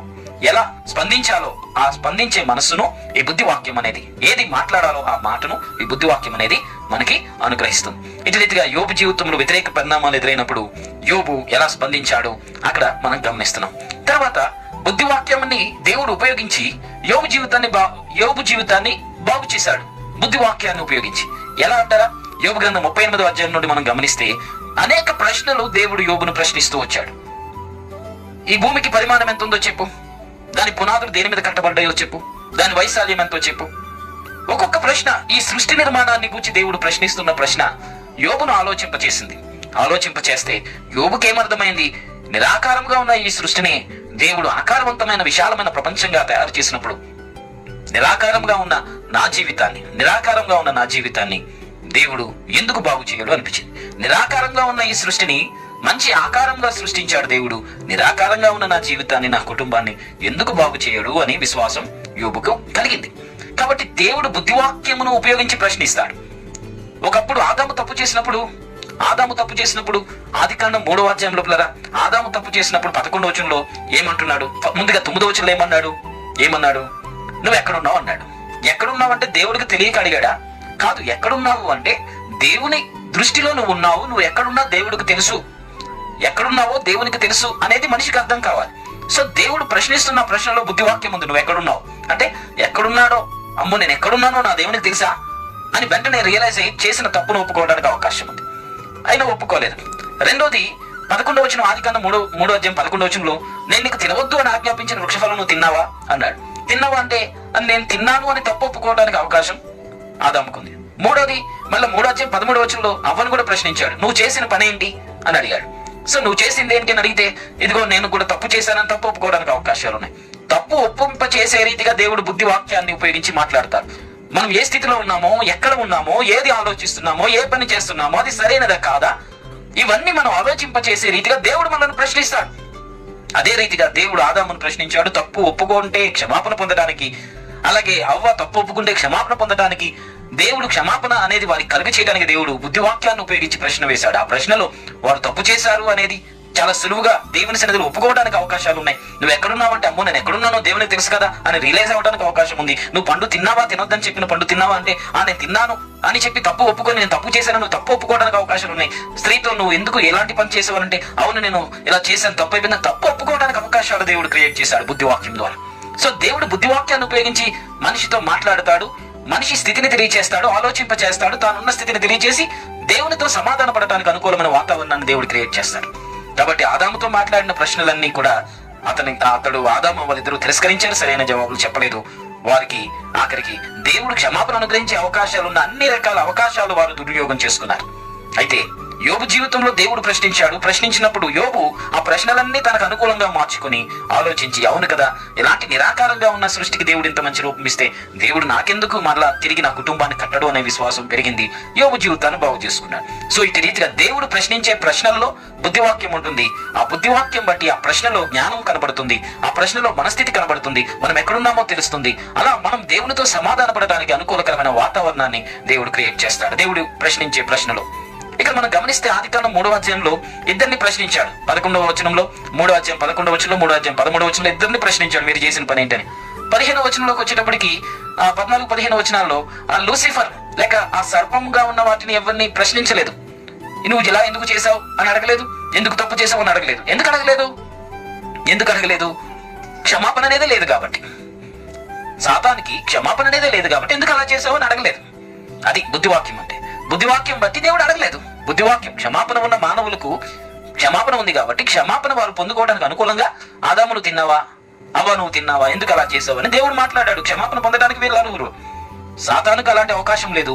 ఎలా స్పందించాలో ఆ స్పందించే మనస్సును ఈ బుద్ధివాక్యం అనేది, ఏది మాట్లాడాలో ఆ మాటను ఈ బుద్ధివాక్యం అనేది మనకి అనుగ్రహిస్తుంది. ఇటు రీతిగా యోబు జీవితంలో వ్యతిరేక పరిణామాలు ఎదురైనప్పుడు యోబు ఎలా స్పందించాడో అక్కడ మనం గమనిస్తున్నాం. తర్వాత బుద్ధివాక్యాన్ని దేవుడు ఉపయోగించి యోబు జీవితాన్ని బాగు చేశాడు. బుద్ధివాక్యాన్ని ఉపయోగించి ఎలా అంటారా? యోబు గ్రంథం 38వ అధ్యాయం నుండి మనం గమనిస్తే అనేక ప్రశ్నలు దేవుడు యోబును ప్రశ్నిస్తూ వచ్చాడు. ఈ భూమికి పరిమాణం ఎంత ఉందో చెప్పు, దాని పునాదులు దేని మీద కట్టబడ్డాయో చెప్పు, దాని వైశాల్యం ఎంతో చెప్పు. ఒక్కొక్క ప్రశ్న, ఈ సృష్టి నిర్మాణాన్ని గురించి దేవుడు ప్రశ్నిస్తున్న ప్రశ్న యోబును ఆలోచింపచేస్తే యోబుకేమర్థమైంది? నిరాకారంగా ఉన్న ఈ సృష్టిని దేవుడు ఆకారవంతమైన విశాలమైన ప్రపంచంగా తయారు చేసినప్పుడు నిరాకారంగా ఉన్న నా జీవితాన్ని దేవుడు ఎందుకు బాగు చేయడు అనిపించింది. నిరాకారంగా ఉన్న ఈ సృష్టిని మంచి ఆకారంగా సృష్టించాడు దేవుడు, నిరాకారంగా ఉన్న నా జీవితాన్ని, నా కుటుంబాన్ని ఎందుకు బాగు చేయడు అని విశ్వాసం యోబుకు కలిగింది. కాబట్టి దేవుడు బుద్ధివాక్యమును ఉపయోగించి ప్రశ్నిస్తాడు. ఒకప్పుడు ఆదాము తప్పు చేసినప్పుడు ఆదికాండం 3వ అధ్యాయం లోపల ఆదాము తప్పు చేసినప్పుడు 11వ వచనంలో ఏమంటున్నాడు? ముందుగా 9వ వచనంలో ఏమన్నాడు? నువ్వు ఎక్కడున్నావు అన్నాడు. ఎక్కడున్నావు అంటే దేవుడికి తెలియక అడిగాడా? కాదు. ఎక్కడున్నావు అంటే దేవుని దృష్టిలో నువ్వు ఉన్నావు, నువ్వు ఎక్కడున్నా దేవుడికి తెలుసు, ఎక్కడున్నావో దేవునికి తెలుసు అనేది మనిషికి అర్థం కావాలి. సో దేవుడు ప్రశ్నిస్తున్న ప్రశ్నలో బుద్ధివాక్యం ఉంది. నువ్వు ఎక్కడున్నావు అంటే, ఎక్కడున్నాడో, అమ్మో నేను ఎక్కడున్నానో నా దేవునికి తెలుసా అని వెంటనే రియలైజ్ అయ్యి చేసిన తప్పును ఒప్పుకోవడానికి అవకాశం ఉంది. అయినా ఒప్పుకోలేదు. రెండోది 11వ వచనం, ఆదికాండం 3వ అధ్యాయం 11వ వచనంలో, నేను నీకు తినవద్దు అని ఆజ్ఞాపించిన వృక్షఫలం నువ్వు తిన్నావా అన్నాడు. తిన్నావా అంటే నేను తిన్నాను అని తప్పు ఒప్పుకోవడానికి అవకాశం ఆదాముకుంది. మూడోది మళ్ళీ 3వ అధ్యాయం 13వ వచనంలో అవ్వను కూడా ప్రశ్నించాడు, నువ్వు చేసిన పని ఏంటి అని అడిగాడు. సో నువ్వు చేసింది ఏంటి అని అడిగితే, ఇదిగో నేను కూడా తప్పు చేశానని తప్పు ఒప్పుకోవడానికి అవకాశాలు ఉన్నాయి. తప్పు ఒప్పింప చేసే రీతిగా దేవుడు బుద్ధివాక్యాన్ని ఉపయోగించి మాట్లాడతాడు. మనం ఏ స్థితిలో ఉన్నామో, ఎక్కడ ఉన్నామో, ఏది ఆలోచిస్తున్నామో, ఏ పని చేస్తున్నామో అది సరైనదా కాదా, ఇవన్నీ మనం ఆలోచింప చేసే రీతిగా దేవుడు మనల్ని ప్రశ్నిస్తాడు. అదే రీతిగా దేవుడు ఆదామును ప్రశ్నించాడు తప్పు ఒప్పుకుంటే క్షమాపణ పొందడానికి. అలాగే అవ్వ తప్పు ఒప్పుకుంటే క్షమాపణ పొందడానికి దేవుడు క్షమాపణ అనేది వారికి కలుగ చేయడానికి దేవుడు బుద్ధివాక్యాన్ని ఉపయోగించి ప్రశ్న వేశాడు. ఆ ప్రశ్నలో వారు తప్పు చేశారు అనేది చాలా సులువుగా దేవుని సన్నిధిలో ఒప్పుకోవడానికి అవకాశాలు ఉన్నాయి. నువ్వు ఎక్కడున్నావు అంటే, అమ్మో నేను ఎక్కడున్నానో దేవునికి తెలుసు కదా అని రియలైజ్ అవ్వడానికి అవకాశం ఉంది. నువ్వు పండు తిన్నావా, తినొద్దని చెప్పిన పండు తిన్నావా అంటే, నేను తిన్నాను అని చెప్పి తప్పు ఒప్పుకొని నేను తప్పు చేశాను, నువ్వు తప్పు ఒప్పుకోవడానికి అవకాశాలు ఉన్నాయి. స్త్రీతో నువ్వు ఎందుకు ఎలాంటి పని చేసేవారంటే, అవును నేను ఇలా చేశాను, తప్పు అయిపోయింది, తప్పు ఒప్పుకోవడానికి అవకాశాలు దేవుడు క్రియేట్ చేశాడు బుద్ధివాక్యం ద్వారా. సో దేవుడు బుద్ధివాక్యాన్ని ఉపయోగించి మనిషితో మాట్లాడతాడు, మనిషి స్థితిని తెలియచేస్తాడు, ఆలోచింప చేస్తాడు, తానున్న స్థితిని తెలియజేసి దేవునితో సమాధాన పడటానికి అనుకూలమైన వాతావరణాన్ని దేవుడు క్రియేట్ చేస్తాడు. కాబట్టి ఆదాముతో మాట్లాడిన ప్రశ్నలన్నీ కూడా అతడు ఆదాము వాళ్ళిద్దరూ తిరస్కరించారు, సరైన జవాబులు చెప్పలేదు. వారికి ఆఖరికి దేవుడు క్షమాపణ అనుగ్రహించే అవకాశాలున్న అన్ని రకాల అవకాశాలు వారు దుర్వినియోగం చేసుకున్నారు. అయితే యోబు జీవితంలో దేవుడు ప్రశ్నించినప్పుడు యోబు ఆ ప్రశ్నలన్నీ తనకు అనుకూలంగా మార్చుకుని ఆలోచించి, అవును కదా, ఇలాంటి నిరాకారంగా ఉన్న సృష్టికి దేవుడు ఇంత మంచి రూపం ఇస్తే దేవుడు నాకెందుకు మరలా తిరిగి నా కుటుంబాన్ని కట్టడు అనే విశ్వాసం పెరిగింది. యోబు జీవితాన్ని బాగు చేసుకున్నాడు. సో ఇటు రీతిగా దేవుడు ప్రశ్నించే ప్రశ్నల్లో బుద్ధివాక్యం ఉంటుంది. ఆ బుద్ధివాక్యం బట్టి ఆ ప్రశ్నలో జ్ఞానం కనబడుతుంది, ఆ ప్రశ్నలో మనస్థితి కనబడుతుంది, మనం ఎక్కడున్నామో తెలుస్తుంది. అలా మనం దేవునితో సమాధాన పడడానికి అనుకూలకరమైన వాతావరణాన్ని దేవుడు క్రియేట్ చేస్తాడు దేవుడు ప్రశ్నించే ప్రశ్నలో. ఇక్కడ మనం గమనిస్తే ఆదికాండం 3వ అధ్యాయంలో ఇద్దరిని ప్రశ్నించాడు. 11వ వచనంలో, 3వ అధ్యాయం 11వ వచనంలో, 3వ అధ్యాయం 13వ వచనంలో ఇద్దరిని ప్రశ్నించాడు, మీరు చేసిన పని ఏంటని. 15వ వచనంలోకి వచ్చేటప్పటికి 14-15 వచనాల్లో ఆ లూసిఫర్ లేక ఆ సర్పంగా ఉన్న వాటిని ఎవరిని ప్రశ్నించలేదు. నువ్వు ఇలా ఎందుకు చేసావు అని అడగలేదు, ఎందుకు తప్పు చేసావు అని అడగలేదు. ఎందుకు అడగలేదు? క్షమాపణ అనేదే లేదు కాబట్టి. సాతానికి క్షమాపణ అనేదే లేదు కాబట్టి ఎందుకు అలా చేసావు అని అడగలేదు. అది బుద్ధివాక్యం అంటే. బుద్ధివాక్యం బట్టి దేవుడు అడగలేదు. బుద్ధివాక్యం క్షమాపణ ఉన్న మానవులకు క్షమాపణ ఉంది కాబట్టి క్షమాపణ వారు పొందుకోవడానికి అనుకూలంగా, ఆదామును తిన్నావా, అవ్వ నువ్వు తిన్నావా, ఎందుకు అలా చేసావు అని దేవుడు మాట్లాడాడు. క్షమాపణ పొందడానికి వీళ్ళు అర్హులు. సాతానుకు అలాంటి అవకాశం లేదు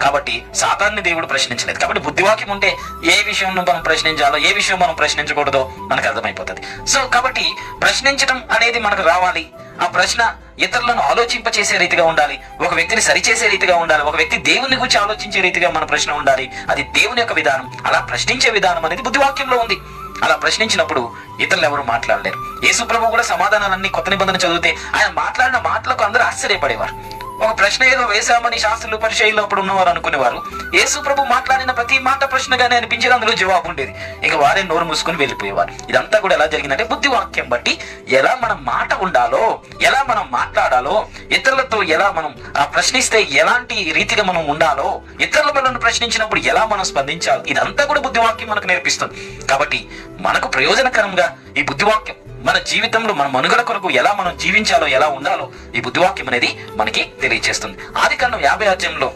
కాబట్టి సాతాన్ని దేవుడు ప్రశ్నించలేదు. కాబట్టి బుద్ధివాక్యం ఉంటే ఏ విషయంలో మనం ప్రశ్నించాలో, ఏ విషయం మనం ప్రశ్నించకూడదో మనకు అర్థమైపోతుంది. సో కాబట్టి ప్రశ్నించడం అనేది మనకు రావాలి. ఆ ప్రశ్న ఇతరులను ఆలోచింప చేసే రీతిగా ఉండాలి, ఒక వ్యక్తిని సరిచేసే రీతిగా ఉండాలి, ఒక వ్యక్తి దేవుని గురించి ఆలోచించే రీతిగా మన ప్రశ్న ఉండాలి. అది దేవుని యొక్క విధానం. అలా ప్రశ్నించే విధానం అనేది బుద్ధివాక్యంలో ఉంది. అలా ప్రశ్నించినప్పుడు ఇతరులు ఎవరు మాట్లాడలేరు. యేసు ప్రభు కూడా సమాధానాలన్నీ కొత్త నిబంధన చదివితే ఆయన మాట్లాడిన మాటలకు అందరూ ఆశ్చర్యపడేవారు. ఒక ప్రశ్న ఏదో వేశామని శాస్త్రులు పరిచయంలో అప్పుడు ఉన్నవారు అనుకునేవారు. యేసు ప్రభు మాట్లాడిన ప్రతి మాట ప్రశ్నగానే అనిపించేది, అందులో జవాబు ఉండేది. ఇక వారే నోరు మూసుకుని వెళ్ళిపోయేవారు. ఇదంతా కూడా ఎలా జరిగిందంటే బుద్ధివాక్యం బట్టి ఎలా మనం మాట ఉండాలో, ఎలా మనం మాట్లాడాలో, ఇతరులతో ఎలా మనం ప్రశ్నిస్తే ఎలాంటి రీతిగా మనం ఉండాలో, ఇతరుల మనల్ని ప్రశ్నించినప్పుడు ఎలా మనం స్పందించాలి, ఇదంతా కూడా బుద్ధివాక్యం మనకు నేర్పిస్తుంది. కాబట్టి మనకు ప్రయోజనకరంగా ఈ బుద్ధివాక్యం మన జీవితంలో మన మనుగడ కొరకు ఎలా మనం జీవించాలో, ఎలా ఉండాలో ఈ బుద్ధివాక్యం అనేది మనకి తెలియజేస్తుంది. ఆదికాండం 50వ అధ్యాయంలో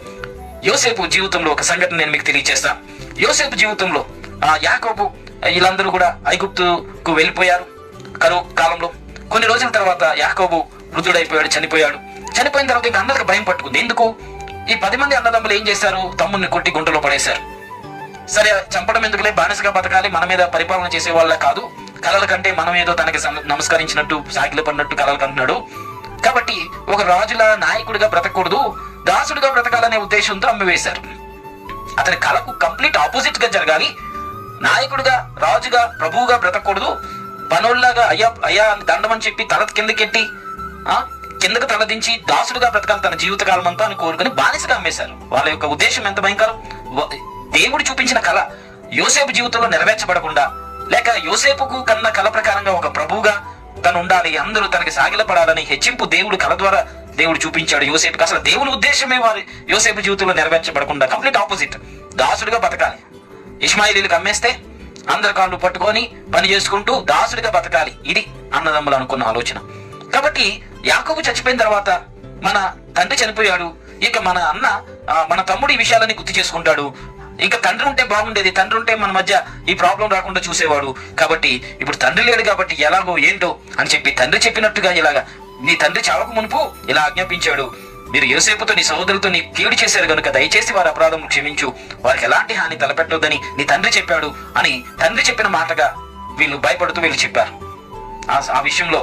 యోసేపు జీవితంలో ఒక సంఘటన నేను మీకు తెలియజేస్తాను. యోసేపు జీవితంలో యాకోబు వీళ్ళందరూ కూడా ఐగుప్తుకు వెళ్ళిపోయారు కరువు కాలంలో. కొన్ని రోజుల తర్వాత యాకోబు వృద్ధుడైపోయాడు, చనిపోయిన తర్వాత ఇంకా అందరికి భయం పట్టుకుంది. ఎందుకు? ఈ 10 మంది అన్నదమ్ములు ఏం చేశారు? తమ్ముడిని కొట్టి గుంటలో పడేశారు. సరే చంపడం ఎందుకులే, బానిసగా బతకాలి, మన మీద పరిపాలన చేసే వాళ్ళ కాదు, కలల కంటే మనం ఏదో తనకి నమస్కరించినట్టు సాగిలు పడినట్టు కలలు కంటున్నాడు. కాబట్టి ఒక రాజుల నాయకుడిగా బ్రతకూడదు, దాసుడిగా బ్రతకాలనే ఉద్దేశంతో అమ్మివేశారు. అతని కళకు కంప్లీట్ ఆపోజిట్ గా జరగాలి. నాయకుడిగా, రాజుగా, ప్రభువుగా బ్రతకూడదు. పనుల్లాగా అయ్యా దండం అని చెప్పి తల కిందకెట్టి కిందకు తలదించి దాసుడిగా బ్రతకాలి తన జీవితకాలం అంతా అని కోరుకుని బానిసగా అమ్మేశారు. వాళ్ళ యొక్క ఉద్దేశం ఎంత భయంకరం! దేవుడు చూపించిన కళ యోసేపు జీవితంలో నెరవేర్చబడకుండా, లేక యోసేపుకు కన్న కళ ప్రకారంగా ఒక ప్రభువుగా తను ఉండాలి, అందరూ తనకి సాగిలపడాలని హెచ్చింపు దేవుడు కళ ద్వారా దేవుడు చూపించాడు యోసేపుకి. అసలు దేవుని ఉద్దేశమే వారి యోసేపు జీవితంలో నెరవేర్చబడకుండా కంప్లీట్ ఆపోజిట్, దాసుడిగా బతకాలి. ఇష్మాయిలీలకు అమ్మేస్తే అందరి కాళ్ళు పట్టుకొని పని చేసుకుంటూ దాసుడిగా బతకాలి, ఇది అన్నదమ్ములు అనుకున్న ఆలోచన. కాబట్టి యాకోబు చచ్చిపోయిన తర్వాత మన తండ్రి చనిపోయాడు. ఇక మన తమ్ముడు ఈ విషయాలన్నీ గుర్తు చేసుకుంటాడు. ఇంకా తండ్రి ఉంటే బాగుండేది, తండ్రి ఉంటే మన మధ్య ఈ ప్రాబ్లం రాకుండా చూసేవాడు. కాబట్టి ఇప్పుడు తండ్రి లేడు కాబట్టి ఎలాగో ఏంటో అని చెప్పి తండ్రి చెప్పినట్టుగా ఇలాగా నీ తండ్రి చావక మునుపు ఇలా ఆజ్ఞాపించాడు, మీరు యోసేపుతో నీ సహోదరులతో నీ కీడు చేశారు కనుక దయచేసి వారి అపరాధం క్షమించు, వారికి ఎలాంటి హాని తలపెట్టొద్దని నీ తండ్రి చెప్పాడు అని తండ్రి చెప్పిన మాటగా వీళ్ళు భయపడుతూ వీళ్ళు చెప్పారు. ఆ విషయంలో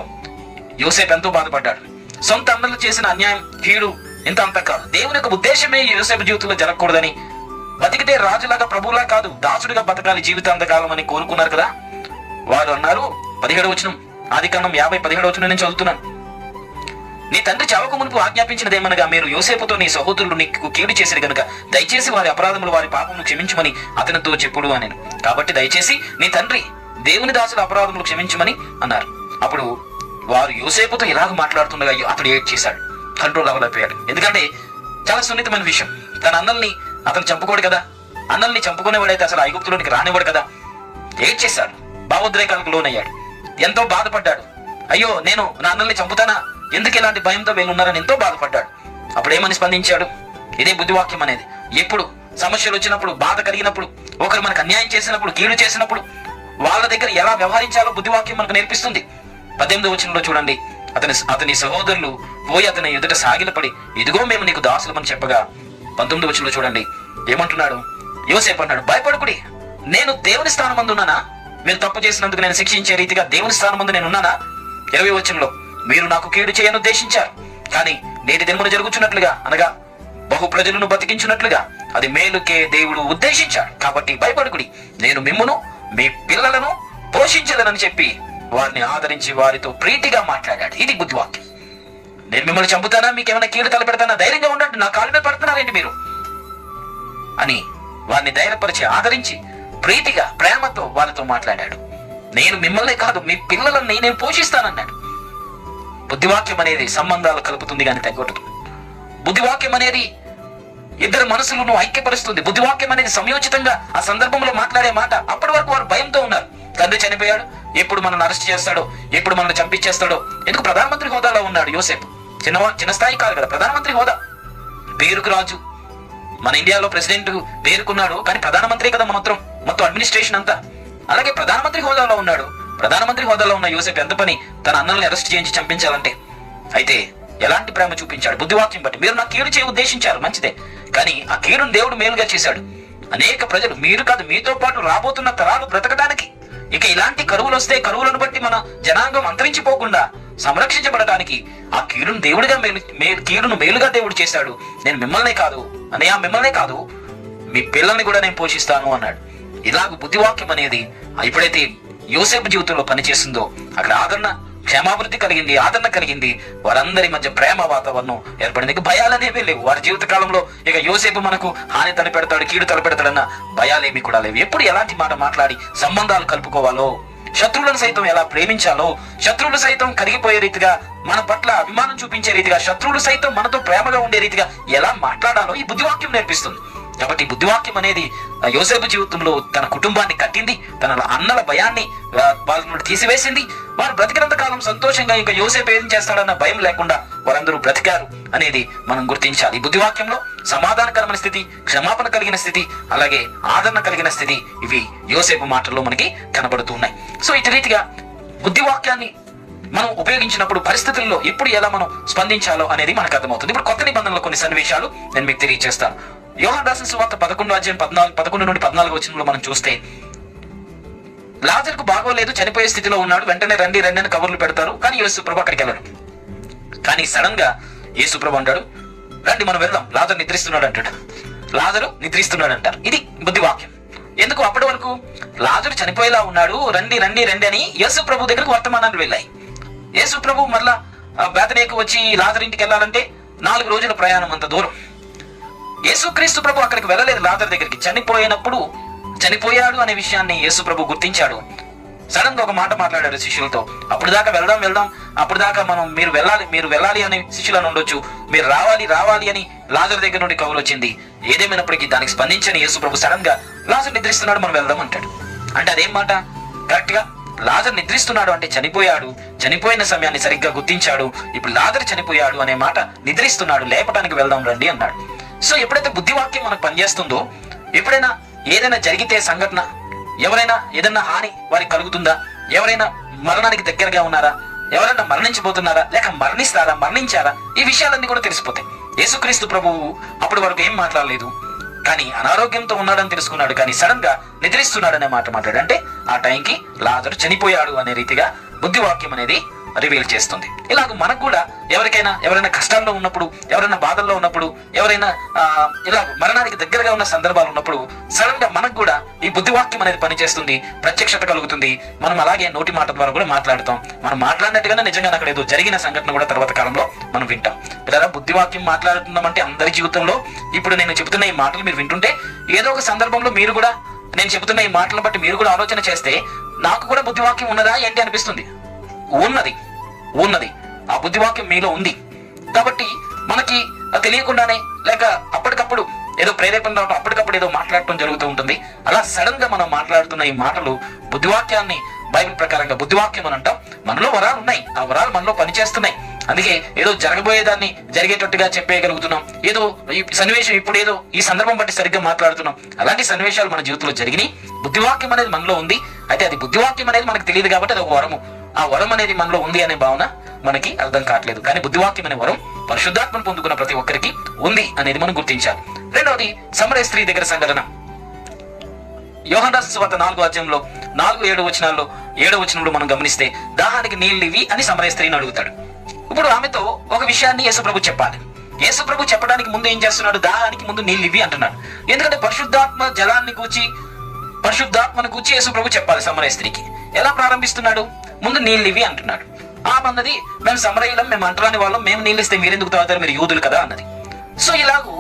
యోసేపు ఎంతో బాధపడ్డాడు. సొంత అన్నలు చేసిన అన్యాయం, కీడు ఇంత అంత కాదు, దేవుని యొక్క ఉద్దేశమే యోసేపు జీవితంలో జరగకూడదని, బతికితే రాజులాగా ప్రభువులా కాదు దాసుడిగా బతకాలి జీవితాంతకాలం అని కోరుకున్నారు కదా. వారు అన్నారు, 17వ వచనం, ఆదికాండం 50:17 వచనం నేను చదువుతున్నాను. నీ తండ్రి చావక మునుపు ఆజ్ఞాపించినదేమనగా మీరు యోసేపుతో నీ సహోదరులు నీకు కీడు చేసిరు గనుక దయచేసి వారి అపరాధములు వారి పాపములు క్షమించమని అతనితో చెప్పుడు అని. కాబట్టి దయచేసి నీ తండ్రి దేవుని దాసుల అపరాధములు క్షమించమని అన్నారు. అప్పుడు వారు యోసేపుతో ఇలాగ మాట్లాడుతుండగా అతడు ఏడ్ చేశాడు, కంట్రోల్ అవ్వలేకపోయాడు. ఎందుకంటే చాలా సున్నితమైన విషయం. తన అన్నల్ని అతను చంపుకోడు కదా, అన్నల్ని చంపుకునేవాడైతే అసలు ఐగుప్తులోనికి రానివాడు కదా. ఏడ్ చేశాడు, భావోద్రేకాలకు లోనయ్యాడు, ఎంతో బాధపడ్డాడు. అయ్యో నేను నా అన్నల్ని చంపుతానా, ఎందుకు ఇలాంటి భయంతో వీళ్ళు ఉన్నారని ఎంతో బాధపడ్డాడు. అప్పుడు ఏమని స్పందించాడు? ఇదే బుద్ధివాక్యం అనేది. ఎప్పుడు సమస్యలు వచ్చినప్పుడు, బాధ కలిగినప్పుడు, ఒకరు మనకు అన్యాయం చేసినప్పుడు, కీడు చేసినప్పుడు వాళ్ళ దగ్గర ఎలా వ్యవహరించాలో బుద్ధివాక్యం మనకు నేర్పిస్తుంది. 18వ వచనంలో చూడండి, అతని సహోదరులు పోయి అతని ఎదుట సాగిలపడి, ఇదిగో మేము నీకు దాసులమని చెప్పగా 19వ వచనంలో చూడండి ఏమంటున్నాడు? యోసేపు అన్నాడు, భయపడకుడి, నేను దేవుని స్థానమందు ఉన్నానా? మీరు తప్పు చేసినందుకు నేను శిక్షించే రీతిగా దేవుని స్థానమందు నేను ఉన్నానా? 20వ వచనంలో, మీరు నాకు కీడు చేయను ఉద్దేశించారు, కానీ నేటి దినమున జరుగుతున్నట్లుగా, అనగా బహు ప్రజలను బతికించున్నట్లుగా అది మేలుకే దేవుడు ఉద్దేశించాడు. కాబట్టి భయపడకుడి, నేను మిమ్మును మీ పిల్లలను పోషించలేనని చెప్పి వారిని ఆదరించి వారితో ప్రీతిగా మాట్లాడాడు. ఇది బుద్ధివాక్యం. నేను మిమ్మల్ని చంపుతానా, మీకేమైనా కీడు తలపెడతానా, ధైర్యంగా ఉండండి, నా కాళ్ళ మీద పడుతున్నారేంటి మీరు అని వారిని ధైర్యపరిచి ఆదరించి ప్రీతిగా ప్రేమతో వారితో మాట్లాడాడు. నేను మిమ్మల్నే కాదు మీ పిల్లలని నేను పోషిస్తానన్నాడు. బుద్ధివాక్యం అనేది సంబంధాలు కలుపుతుంది కానీ తెగొట్టదు. బుద్ధివాక్యం అనేది ఇద్దరు మనసులను ఐక్యపరుస్తుంది. బుద్ధివాక్యం అనేది సమయోచితంగా ఆ సందర్భంలో మాట్లాడే మాట. అప్పటి వరకు వారు భయంతో ఉన్నారు. తండ్రి చనిపోయాడు, ఎప్పుడు మనల్ని అరెస్ట్ చేస్తాడో, ఎప్పుడు మనల్ని చంపించేస్తాడో. ఎందుకు? ప్రధానమంత్రి హోదాలో ఉన్నాడు యోసేపు. చిన్న స్థాయి కాదు కదా, ప్రధానమంత్రి హోదా. పేరుకు రాజు, మన ఇండియాలో ప్రెసిడెంట్ పేరుకున్నాడు, కానీ ప్రధానమంత్రి కదా మొత్తం అడ్మినిస్ట్రేషన్ అంతా. అలాగే ప్రధానమంత్రి హోదాలో ఉన్నాడు. ప్రధానమంత్రి హోదాలో ఉన్న యోసేపు ఎంత పని తన అన్నల్ని అరెస్ట్ చేయించి చంపించాలంటే. అయితే ఎలాంటి ప్రేమ చూపించాడు? బుద్ధివాక్యం బట్టి. మీరు నా కీడు చేయ ఉద్దేశించారు, మంచిదే, కానీ ఆ కీడును దేవుడు మేలుగా చేశాడు. అనేక ప్రజలు, మీరు కాదు మీతో పాటు రాబోతున్న తరాలు బ్రతకడానికి, ఇక ఇలాంటి కరువులు వస్తే కరువులను బట్టి మన జనాంగం అంతరించిపోకుండా సంరక్షించబడటానికి ఆ కీడును దేవుడిగా కీడును మేలుగా దేవుడు చేశాడు. నేను మిమ్మల్నే కాదు అన్నయ్య, మిమ్మల్నే కాదు మీ పిల్లల్ని కూడా నేను పోషిస్తాను అన్నాడు. ఇలాగ బుద్ధివాక్యం అనేది ఎప్పుడైతే యోసేపు జీవితంలో పనిచేస్తుందో అక్కడ ఆదరణ, క్షేమాభివృద్ధి కలిగింది, ఆదరణ కలిగింది. వారందరి మధ్య ప్రేమ వాతావరణం ఏర్పడింది. ఇక భయాలనేవి లేవు వారి జీవిత కాలంలో. ఇక యోసేపు మనకు హాని తలపెడతాడు, కీడు తలపెడతాడన్న భయాలేమి కూడా లేవు. ఎప్పుడు ఎలాంటి మాట మాట్లాడి సంబంధాలు కలుపుకోవాలో, శత్రువులను సైతం ఎలా ప్రేమించాలో, శత్రువులు సైతం కరిగిపోయే రీతిగా మన పట్ల అభిమానం చూపించే రీతిగా, శత్రువులు సైతం మనతో ప్రేమగా ఉండే రీతిగా ఎలా మాట్లాడాలో ఈ బుద్ధివాక్యం నేర్పిస్తుంది. కాబట్టి బుద్ధివాక్యం అనేది యోసేపు జీవితంలో తన కుటుంబాన్ని కట్టింది, తన అన్నల భయాన్ని వాళ్ళ నుండి తీసివేసింది. వారు బ్రతికినంత కాలం సంతోషంగా ఇంకా యోసేపు ఏం చేస్తాడన్న భయం లేకుండా వారందరూ బ్రతికారు అనేది మనం గుర్తించాలి. ఈ బుద్ధివాక్యంలో సమాధానకరమైన స్థితి, క్షమాపణ కలిగిన స్థితి, అలాగే ఆదరణ కలిగిన స్థితి, ఇవి యోసేపు మాటల్లో మనకి కనబడుతున్నాయి. సో ఇటు రీతిగా బుద్ధివాక్యాన్ని మనం ఉపయోగించినప్పుడు పరిస్థితుల్లో ఎప్పుడు ఎలా మనం స్పందించాలో అనేది మనకు అర్థమవుతుంది. ఇప్పుడు కొత్త నిబంధనలో కొన్ని సన్నివేశాలు నేను మీకు తెలియజేస్తాను. యోహాను రాసిన సువార్త 11 నుండి 14 వచనంలో మనం చూస్తే, లాజరుకు బాగోలేదు, చనిపోయే స్థితిలో ఉన్నాడు. వెంటనే రండి అని కబుర్లు పెడతారు, కానీ యేసుప్రభు అక్కడికి వెళ్ళడు. కానీ సడన్ గా యేసుప్రభు అంటాడు, రండి మనం వెళ్దాం, లాజరు నిద్రిస్తున్నాడు అంటాడు. లాజరు నిద్రిస్తున్నాడు అంటారు. ఇది బుద్ధివాక్యం. ఎందుకు? అప్పటి వరకు లాజరు చనిపోయేలా ఉన్నాడు, రండి అని యేసుప్రభు దగ్గరకు వర్తమానాలు వెళ్ళాయి. యేసుప్రభు మళ్ళా బేతనీకు వచ్చి లాజరు ఇంటికి వెళ్ళాలంటే 4 రోజుల ప్రయాణం, అంత దూరం. యేసుక్రీస్తు ప్రభు అక్కడికి వెళ్ళలేదు లాజరు దగ్గరికి. చనిపోయాడు అనే విషయాన్ని యేసు ప్రభు గుర్తించాడు. సడన్ గా ఒక మాట మాట్లాడారు శిష్యులతో, అప్పుడు దాకా వెళ్దాం, అప్పుడు దాకా మీరు వెళ్ళాలి అని శిష్యులను ఉండొచ్చు, మీరు రావాలి అని లాజరు దగ్గర నుండి కబురు వచ్చింది. ఏదేమైనప్పటికీ దానికి స్పందించని యేసు ప్రభు సడన్ గా లాజరు నిద్రిస్తున్నాడు, మనం వెళ్దాం అంటాడు. అంటే అదేం మాట? కరెక్ట్ గా లాజరు నిద్రిస్తున్నాడు అంటే చనిపోయిన సమయాన్ని సరిగ్గా గుర్తించాడు. ఇప్పుడు లాజరు చనిపోయాడు అనే మాట, నిద్రిస్తున్నాడు, లేపటానికి వెళ్దాం రండి అన్నాడు. సో ఎప్పుడైతే బుద్ధివాక్యం మనకు పనిచేస్తుందో, ఎప్పుడైనా ఏదైనా జరిగితే సంఘటన, ఎవరైనా ఏదైనా హాని వారికి కలుగుతుందా, ఎవరైనా మరణానికి దగ్గరగా ఉన్నారా, ఎవరైనా మరణించబోతున్నారా, లేక మరణించారా, ఈ విషయాలన్నీ కూడా తెలిసిపోతాయి. యేసుక్రీస్తు ప్రభువు అప్పటి వరకు ఏం మాట్లాడలేదు, కానీ అనారోగ్యంతో ఉన్నాడని తెలుసుకున్నాడు, కానీ సడన్ గా నిద్రిస్తున్నాడు అనే మాట మాట్లాడు. అంటే ఆ టైంకి లాజరు చనిపోయాడు అనే రీతిగా బుద్ధివాక్యం అనేది రివీల్ చేస్తుంది. ఇలాగ మనకు కూడా ఎవరైనా కష్టాల్లో ఉన్నప్పుడు, ఎవరైనా బాధల్లో ఉన్నప్పుడు, ఎవరైనా ఇలా మరణానికి దగ్గరగా ఉన్న సందర్భాలు ఉన్నప్పుడు సడన్ గా మనకు కూడా ఈ బుద్ధివాక్యం అనేది పనిచేస్తుంది, ప్రత్యక్షత కలుగుతుంది. మనం అలాగే నోటి మాట ద్వారా కూడా మాట్లాడతాం. మనం మాట్లాడినట్టుగానే నిజంగా అక్కడ ఏదో జరిగిన సంఘటన కూడా తర్వాత కాలంలో మనం వింటాం. పిల్లరా, బుద్ధివాక్యం మాట్లాడుతున్నామంటే అందరి జీవితంలో ఇప్పుడు నేను చెబుతున్న ఈ మాటలు మీరు వింటుంటే ఏదో ఒక సందర్భంలో మీరు కూడా నేను చెబుతున్న ఈ మాటలను బట్టి మీరు కూడా ఆలోచన చేస్తే నాకు కూడా బుద్ధివాక్యం ఉన్నదా ఏంటి అనిపిస్తుంది. ఉన్నది ఉన్నది ఆ బుద్ధివాక్యం మీలో ఉంది. కాబట్టి మనకి తెలియకుండానే లేక అప్పటికప్పుడు ఏదో ప్రేరేపణ రావడం, అప్పటికప్పుడు ఏదో మాట్లాడటం జరుగుతూ ఉంటుంది. అలా సడన్ గా మనం మాట్లాడుతున్న ఈ మాటలు బుద్ధివాక్యాన్ని బైబిల్ ప్రకారంగా బుద్ధివాక్యం అని అంటాం. మనలో వరాలు ఉన్నాయి, ఆ వరాలు మనలో పనిచేస్తున్నాయి. అందుకే ఏదో జరగబోయేదాన్ని జరిగేటట్టుగా చెప్పేయగలుగుతున్నాం. ఏదో ఈ సన్నివేశం ఇప్పుడు ఏదో ఈ సందర్భం బట్టి సరిగ్గా మాట్లాడుతున్నాం. అలాంటి సన్నివేశాలు మన జీవితంలో జరిగినాయి. బుద్ధివాక్యం అనేది మనలో ఉంది. అయితే అది బుద్ధివాక్యం అనేది మనకు తెలియదు కాబట్టి అది ఒక వరము. ఆ వరం అనేది మనలో ఉంది అనే భావన మనకి అర్థం కావట్లేదు. కానీ బుద్ధివాక్యం అనే వరం పరిశుద్ధాత్మను పొందుకున్న ప్రతి ఒక్కరికి ఉంది అనేది మనం గుర్తించాలి. రెండవది సమరయ స్త్రీ దగ్గర సంఘటన. యోహాను రాసిన సువార్త 4వ అధ్యాయంలో 4-7 వచనాల్లో 7వ వచనంలో మనం గమనిస్తే దాహానికి నీళ్ళు ఇవి అని సమరయ స్త్రీని అడుగుతాడు. ఇప్పుడు ఆమెతో ఒక విషయాన్ని యేసుప్రభు చెప్పాలి. యేసుప్రభు చెప్పడానికి ముందు ఏం చేస్తున్నాడు? దాహానికి ముందు నీళ్ళు ఇవి అంటున్నాడు. ఎందుకంటే పరిశుద్ధాత్మను గూర్చి యేసుప్రభు చెప్పాలి సమరయ స్త్రీకి. ఎలా ప్రారంభిస్తున్నాడు? ముందు నీళ్ళు ఇవి అంటున్నాడు. అన్నది మేము సమరయులం, మేము అంటరాని వాళ్ళం, మేము నీళ్ళు ఇస్తే మీరెందుకు తాగుతారు, మీరు యూదులు కదా అన్నది. సో ఇలాగూ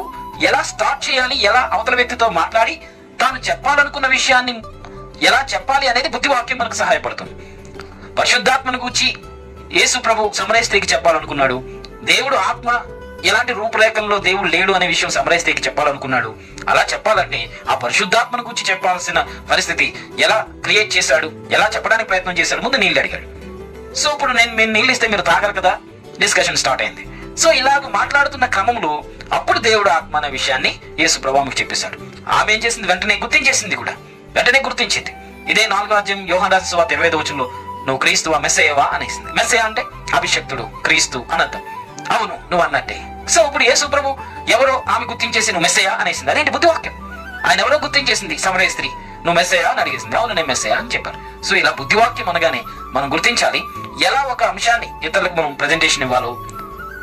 ఎలా స్టార్ట్ చేయాలి, ఎలా అవతల వ్యక్తితో మాట్లాడి తాను చెప్పాలనుకున్న విషయాన్ని ఎలా చెప్పాలి అనేది బుద్ధివాక్యం మనకు సహాయపడుతుంది. పరిశుద్ధాత్మను గూర్చి యేసు ప్రభు సమరయ స్త్రీకి చెప్పాలనుకున్నాడు. దేవుడు ఆత్మ ఎలాంటి రూపురేఖల్లో దేవుడు లేడు అనే విషయం సమరయ స్త్రీకి చెప్పాలనుకున్నాడు. అలా చెప్పాలంటే ఆ పరిశుద్ధాత్మను గురించి చెప్పాల్సిన పరిస్థితి ఎలా క్రియేట్ చేశాడు, ఎలా చెప్పడానికి ప్రయత్నం చేశాడు? ముందు నీళ్ళు అడిగాడు. సో ఇప్పుడు మీరు నీళ్ళు ఇస్తే మీరు తాగరు కదా, డిస్కషన్ స్టార్ట్ అయింది. సో ఇలాగ మాట్లాడుతున్న క్రమంలో అప్పుడు దేవుడు ఆత్మ అనే విషయాన్ని యేసు ప్రభు ఆమెకు చెప్పేశాడు. ఆమె ఏం చేసింది? వెంటనే గుర్తించింది. ఇదే 4వ అధ్యాయం యోహాను రాసిన సువార్త 25వ వచనంలో నువ్వు క్రీస్తువా, మెస్సయ్యవా అనేసింది. మెస్సయ్య అంటే అభిషక్తుడు, క్రీస్తు అనర్థం. అవును, నువ్వు అన్నట్టే. సో ఇప్పుడు యేసు ప్రభు ఎవరో ఆమె గుర్తించేసి నువ్వు మెస్సయ్య అనేసింది. అదేంటి? బుద్ధివాక్యం. ఆయన ఎవరో గుర్తించేసింది సమరయ స్త్రీ, నువ్వు మెస్సయ్య అని అడిగేసింది. అవును, నేను మెస్సయ్య అని చెప్పారు. సో ఇలా బుద్ధివాక్యం అనగానే మనం గుర్తించాలి ఎలా ఒక అంశాన్ని ఇతరులకు మనం ప్రజెంటేషన్ ఇవ్వాలో,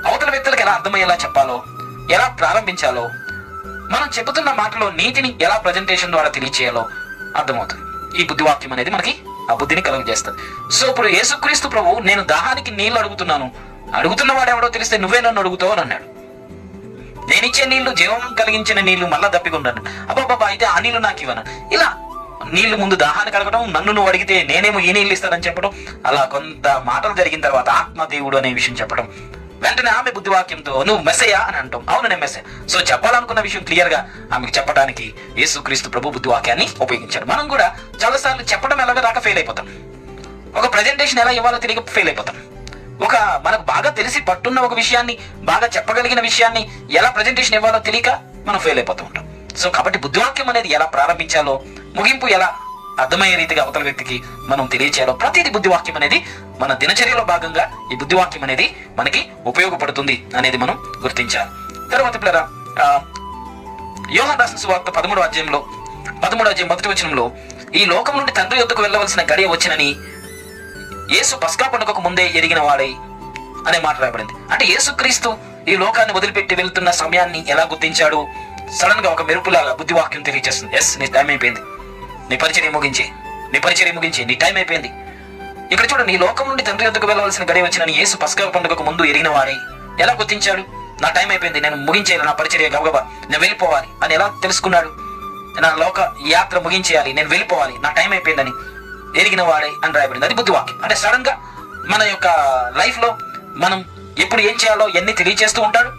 అవతల వ్యక్తులకు ఎలా అర్థమయ్యేలా చెప్పాలో, ఎలా ప్రారంభించాలో, మనం చెబుతున్న మాటలో నీతిని ఎలా ప్రజెంటేషన్ ద్వారా తెలియచేయాలో అర్థమవుతుంది. ఈ బుద్ధివాక్యం అనేది మనకి ఆ బుద్ధిని కలుగజేస్తుంది. సో ఇప్పుడు యేసుక్రీస్తు ప్రభు నేను దాహానికి నీళ్లు అడుగుతున్న వాడు ఎవడో తెలిస్తే నువ్వే నన్ను అడుగుతావు అని అన్నాడు. నేనిచ్చే నీళ్లు జీవం కలిగించిన నీళ్లు మళ్ళా దప్పికొంటాను. అబ్బాబా అయితే ఆ నీళ్లు నాకు ఇవ్వను. ఇలా నీళ్లు ముందు దాహాన్ని కలగడం, నన్ను నువ్వు అడిగితే నేనేమో ఈ నీళ్ళు ఇస్తానని చెప్పడం, అలా కొంత మాటలు జరిగిన తర్వాత ఆత్మదేవుడు అనే విషయం చెప్పడం, వెంటనే ఆమె బుద్ధివాక్యంతో నువ్వు మెస్సయ్య అని అంటాం. అవును, నేను మెస్సయ్య. సో చెప్పాలనుకున్న విషయం క్లియర్ గా ఆమెకు చెప్పడానికి యేసుక్రీస్తు ప్రభు బుద్ధివాక్యాన్ని ఉపయోగించాడు. మనం కూడా చాలాసార్లు చెప్పడం ఎలాగో దాకా ఫెయిల్ అయిపోతాం. ఒక ప్రజెంటేషన్ ఎలా ఇవ్వాలో తిరిగి ఫెయిల్ అయిపోతాం. ఒక మనకు బాగా తెలిసి పట్టున్న ఒక విషయాన్ని, బాగా చెప్పగలిగిన విషయాన్ని ఎలా ప్రజెంటేషన్ ఇవ్వాలో తెలియక మనం ఫెయిల్ అయిపోతూ ఉంటాం. సో కాబట్టి బుద్ధివాక్యం అనేది ఎలా ప్రారంభించాలో, ముగింపు ఎలా అర్థమయ్యే రీతిగా అవతల వ్యక్తికి మనం తెలియచేయాలో, ప్రతిదీ బుద్ధివాక్యం అనేది మన దినచర్యలో భాగంగా ఈ బుద్ధివాక్యం అనేది మనకి ఉపయోగపడుతుంది అనేది మనం గుర్తించాలి. తర్వాత పిల్లరా, యోహాను రాసిన సువార్త 13వ అధ్యాయం 1వ వచనంలో ఈ లోకం నుండి తండ్రి యొద్దకు వెళ్ళవలసిన గడియ వచ్చినని యేసు పస్కా పండుగకు ముందే ఎరిగిన వాడై అనే మాట రాయబడింది. అంటే యేసుక్రీస్తు ఈ లోకాన్ని వదిలిపెట్టి వెళ్తున్న సమయాన్ని ఎలా గుర్తించాడు? సడన్ గా ఒక మెరుపులాగా బుద్ధివాక్యం తెలియజేస్తుంది. ఎస్, నీ టైం అయిపోయింది, నీ పరిచర్య ముగించి నీ టైం అయిపోయింది. ఇక్కడ చూడండి, ఈ లోకం నుండి తండ్రి యొద్దకు వెళ్ళవలసిన గడియ వచ్చినని యేసు పస్కా పండుగకు ముందు ఎరిగిన వాడై ఎలా గుర్తించాడు? నా టైం అయిపోయింది, నేను ముగించేయాలి, నా పరిచర్య గబగబా నేను వెళ్ళిపోవాలి అని ఎలా తెలుసుకున్నాడు? నా లోక యాత్ర ముగించేయాలి, నేను వెళ్ళిపోవాలి, నా టైం అయిపోయిందని ఎరిగిన వాడే అని రాయబడింది. అది బుద్ధివాక్యం. అంటే సడన్ గా మన యొక్క లైఫ్ లో మనం ఎప్పుడు ఏం చేయాలో ఎన్ని తెలియజేస్తూ ఉంటాడు.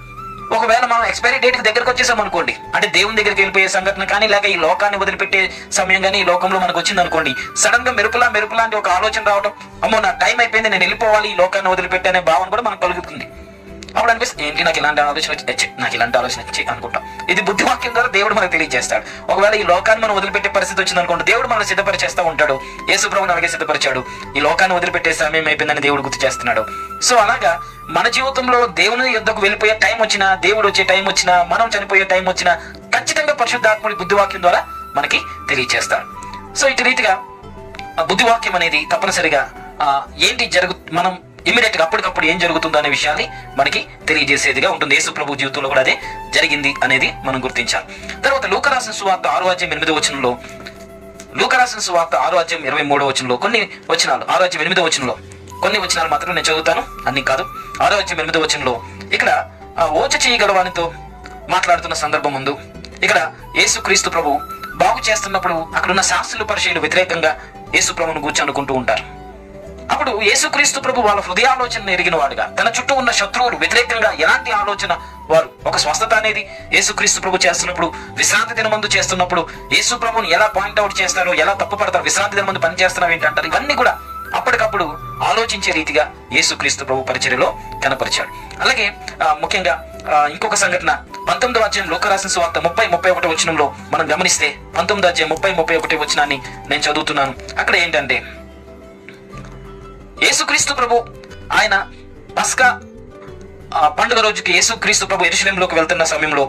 ఒకవేళ మనం ఎక్స్పైరీ డేట్ కి దగ్గరకు వచ్చేసాం అనుకోండి, అంటే దేవుని దగ్గరికి వెళ్ళిపోయే సంఘటన కానీ, లేక ఈ లోకాన్ని వదిలిపెట్టే సమయం కానీ ఈ లోకంలో మనకు వచ్చింది అనుకోండి, సడన్ గా మెరుపులా అంటే ఒక ఆలోచన రావడం, అమ్మో నా టైం అయిపోయింది, నేను వెళ్ళిపోవాలి, ఈ లోకాన్ని వదిలిపెట్టే అనే భావన కూడా మనకు కలుగుతుంది. అప్పుడు అనిపిస్తుంది, ఏంటి నాకు ఇలాంటి ఆలోచన వచ్చి అనుకుంటాం. ఇది బుద్ధివాక్యం ద్వారా దేవుడు మనకు తెలియజేస్తాడు. ఒకవేళ ఈ లోకాన్ని మనం వదిలిపెట్టే పరిస్థితి వచ్చింది అనుకోండి, దేవుడు మనం సిద్ధపరిచేస్తూ ఉంటాడు. యేసు ప్రభువుని అలాగే సిద్ధపరిచాడు. ఈ లోకాన్ని వదిలిపెట్టే సమయం అయిపోయిందని దేవుడు గుర్తు చేస్తున్నాడు. సో అలాగా మన జీవితంలో దేవుని యొద్దకు వెళ్ళిపోయే టైం వచ్చినా, దేవుడు వచ్చే టైం వచ్చినా, మనం చనిపోయే టైం వచ్చినా ఖచ్చితంగా పరిశుద్ధాత్ముడి బుద్ధివాక్యం ద్వారా మనకి తెలియజేస్తాడు. సో ఇటు రీతిగా బుద్ధివాక్యం అనేది తప్పనిసరిగా మనం ఇమీడియట్ గా అప్పటికప్పుడు ఏం జరుగుతుందో అనే విషయాన్ని మనకి తెలియజేసేదిగా ఉంటుంది. యేసు ప్రభు జీవితంలో కూడా అదే జరిగింది అనేది మనం గుర్తించాలి. తర్వాత లూకా రాసిన సువార్త 6వ అధ్యాయం 8వ వచనంలో, లూకా రాసిన సువార్త 6వ అధ్యాయం 23వ వచనంలో కొన్ని వచనాలు, 6వ అధ్యాయం 8వ వచనంలో కొన్ని వచనాలు మాత్రం నేను చదువుతాను, అన్ని కాదు. 6వ అధ్యాయం 8వ వచనంలో ఇక్కడ ఓచ చేయగలవానితో మాట్లాడుతున్న సందర్భం ముందు ఇక్కడ యేసుక్రీస్తు ప్రభు బాగు చేస్తున్నప్పుడు అక్కడున్న శాస్త్రులు పరిచయులు వ్యతిరేకంగా యేసు ప్రభువును గూర్చి అనుకుంటూ ఉంటారు. అప్పుడు యేసుక్రీస్తు ప్రభు వాళ్ళ హృదయాలోచన ఎరిగిన వాడుగా, తన చుట్టూ ఉన్న శత్రువులు వ్యతిరేకంగా ఎలాంటి ఆలోచన వారు, ఒక స్వస్థత అనేది యేసుక్రీస్తు ప్రభు చేస్తున్నప్పుడు, విశ్రాంతి దినమందు చేస్తున్నప్పుడు యేసు ప్రభుని ఎలా పాయింట్అవుట్ చేస్తారో, ఎలా తప్పు పడతారు, విశ్రాంతి దినమందు పని చేస్తున్నావు ఏంటంటారు, ఇవన్నీ కూడా అప్పటికప్పుడు ఆలోచించే రీతిగా యేసుక్రీస్తు ప్రభు పరిచర్యలో కనపరిచాడు. అలాగే ముఖ్యంగా ఇంకొక సంఘటన 19వ అధ్యాయం లూకా రాసిన సువార్త 30-31 వచనంలో మనం గమనిస్తే, 19వ అధ్యాయం 30-31 వచనాన్ని నేను చదువుతున్నాను. అక్కడ ఏంటంటే, యేసుక్రీస్తు ప్రభు ఆయన పస్కా పండుగ రోజుకి యేసుక్రీస్తు ప్రభు యెరూషలేములోకి వెళ్తున్న సమయంలో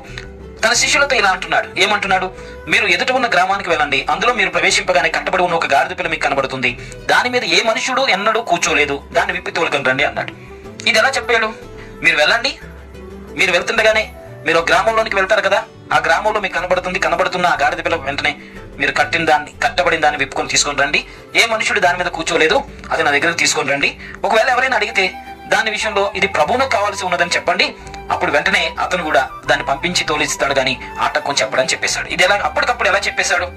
తన శిష్యులతో ఇలా అంటున్నాడు. ఏమంటున్నాడు? మీరు ఎదుట ఉన్న గ్రామానికి వెళ్ళండి, అందులో మీరు ప్రవేశింపగానే కట్టబడి ఉన్న ఒక గాడిద పిల్ల మీకు కనబడుతుంది, దాని మీద ఏ మనుషుడు ఎన్నడూ కూర్చోలేదు, దాన్ని విప్పి తోలుకొని రండి అన్నాడు. ఇది ఎలా చెప్పాడు? మీరు వెళ్ళండి, మీరు వెళ్తుండగానే మీరు ఒక గ్రామంలోనికి వెళ్తారు కదా, ఆ గ్రామంలో మీకు కనబడుతున్న ఆ గాడిద పిల్ల వెంటనే మీరు కట్టబడిన దాన్ని విప్పుకొని తీసుకొని రండి, ఏ మనుషుడు దాని మీద కూర్చోలేదు, అది నా దగ్గరకు తీసుకొని రండి. ఒకవేళ ఎవరైనా అడిగితే దాని విషయంలో ఇది ప్రభువునకు కావాల్సి ఉన్నదని చెప్పండి, అప్పుడు వెంటనే అతను కూడా దాన్ని పంపించి తోలిస్తాడు కానీ ఆటక్కని చెప్పడని చెప్పేశాడు. ఇది ఎలా అప్పటికప్పుడు ఎలా చెప్పేశాడు?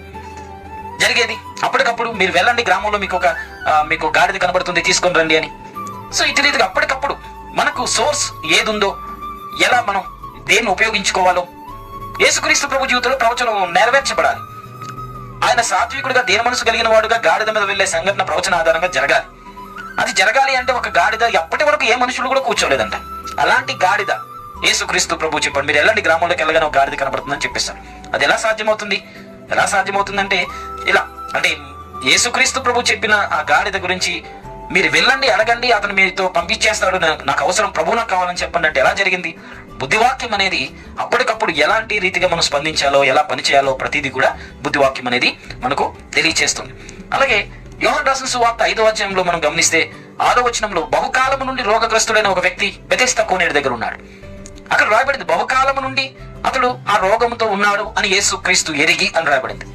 జరిగేది అప్పటికప్పుడు, మీరు వెళ్ళండి గ్రామంలో మీకు గాడిద కనబడుతుంది తీసుకొని రండి అని. సో ఇటు రీతిగా అప్పటికప్పుడు మనకు సోర్స్ ఏది ఉందో, ఎలా మనం దేన్ని ఉపయోగించుకోవాలో యేసుక్రీస్తు ప్రభు జీవితంలో ప్రవచనం నెరవేర్చబడాలి. ఆయన సాత్వికుడిగా, దేని మనసు కలిగిన వాడుగా గాడిద మీద వెళ్లే సంఘటన ప్రవచన ఆధారంగా జరగాలి. అది జరగాలి అంటే ఒక గాడిద అప్పటి వరకు ఏ మనుషులు కూడా కూర్చోలేదంట. అలాంటి గాడిద యేసుక్రీస్తు ప్రభు చెప్పండి, మీరు ఎలాంటి గ్రామంలోకి వెళ్ళగానే ఒక గాడిద కనబడుతుందని చెప్పేశారు. అది ఎలా సాధ్యమవుతుందంటే ఇలా, అంటే యేసుక్రీస్తు ప్రభు చెప్పిన ఆ గాడిద గురించి మీరు వెళ్ళండి, అడగండి, అతను మీతో పంపించేస్తాడు, నాకు అవసరం, ప్రభు నాకు కావాలని చెప్పండి అంటే ఎలా జరిగింది? బుద్ధివాక్యం అనేది అప్పటికప్పుడు ఎలాంటి రీతిగా మనం స్పందించాలో, ఎలా పనిచేయాలో ప్రతిదీ కూడా బుద్ధివాక్యం అనేది మనకు తెలియచేస్తుంది. అలాగే యోహాను రాసిన సువార్త 5వ అధ్యాయంలో మనం గమనిస్తే 6వ వచనంలో, బహుకాలము నుండి రోగగ్రస్తుడైన ఒక వ్యక్తి బెతెస్దా కోనేరు దగ్గర ఉన్నాడు. అక్కడ రాయబడింది, బహుకాలము నుండి అతడు ఆ రోగంతో ఉన్నాడు అని యేసుక్రీస్తు ఎరిగి అని రాయబడింది.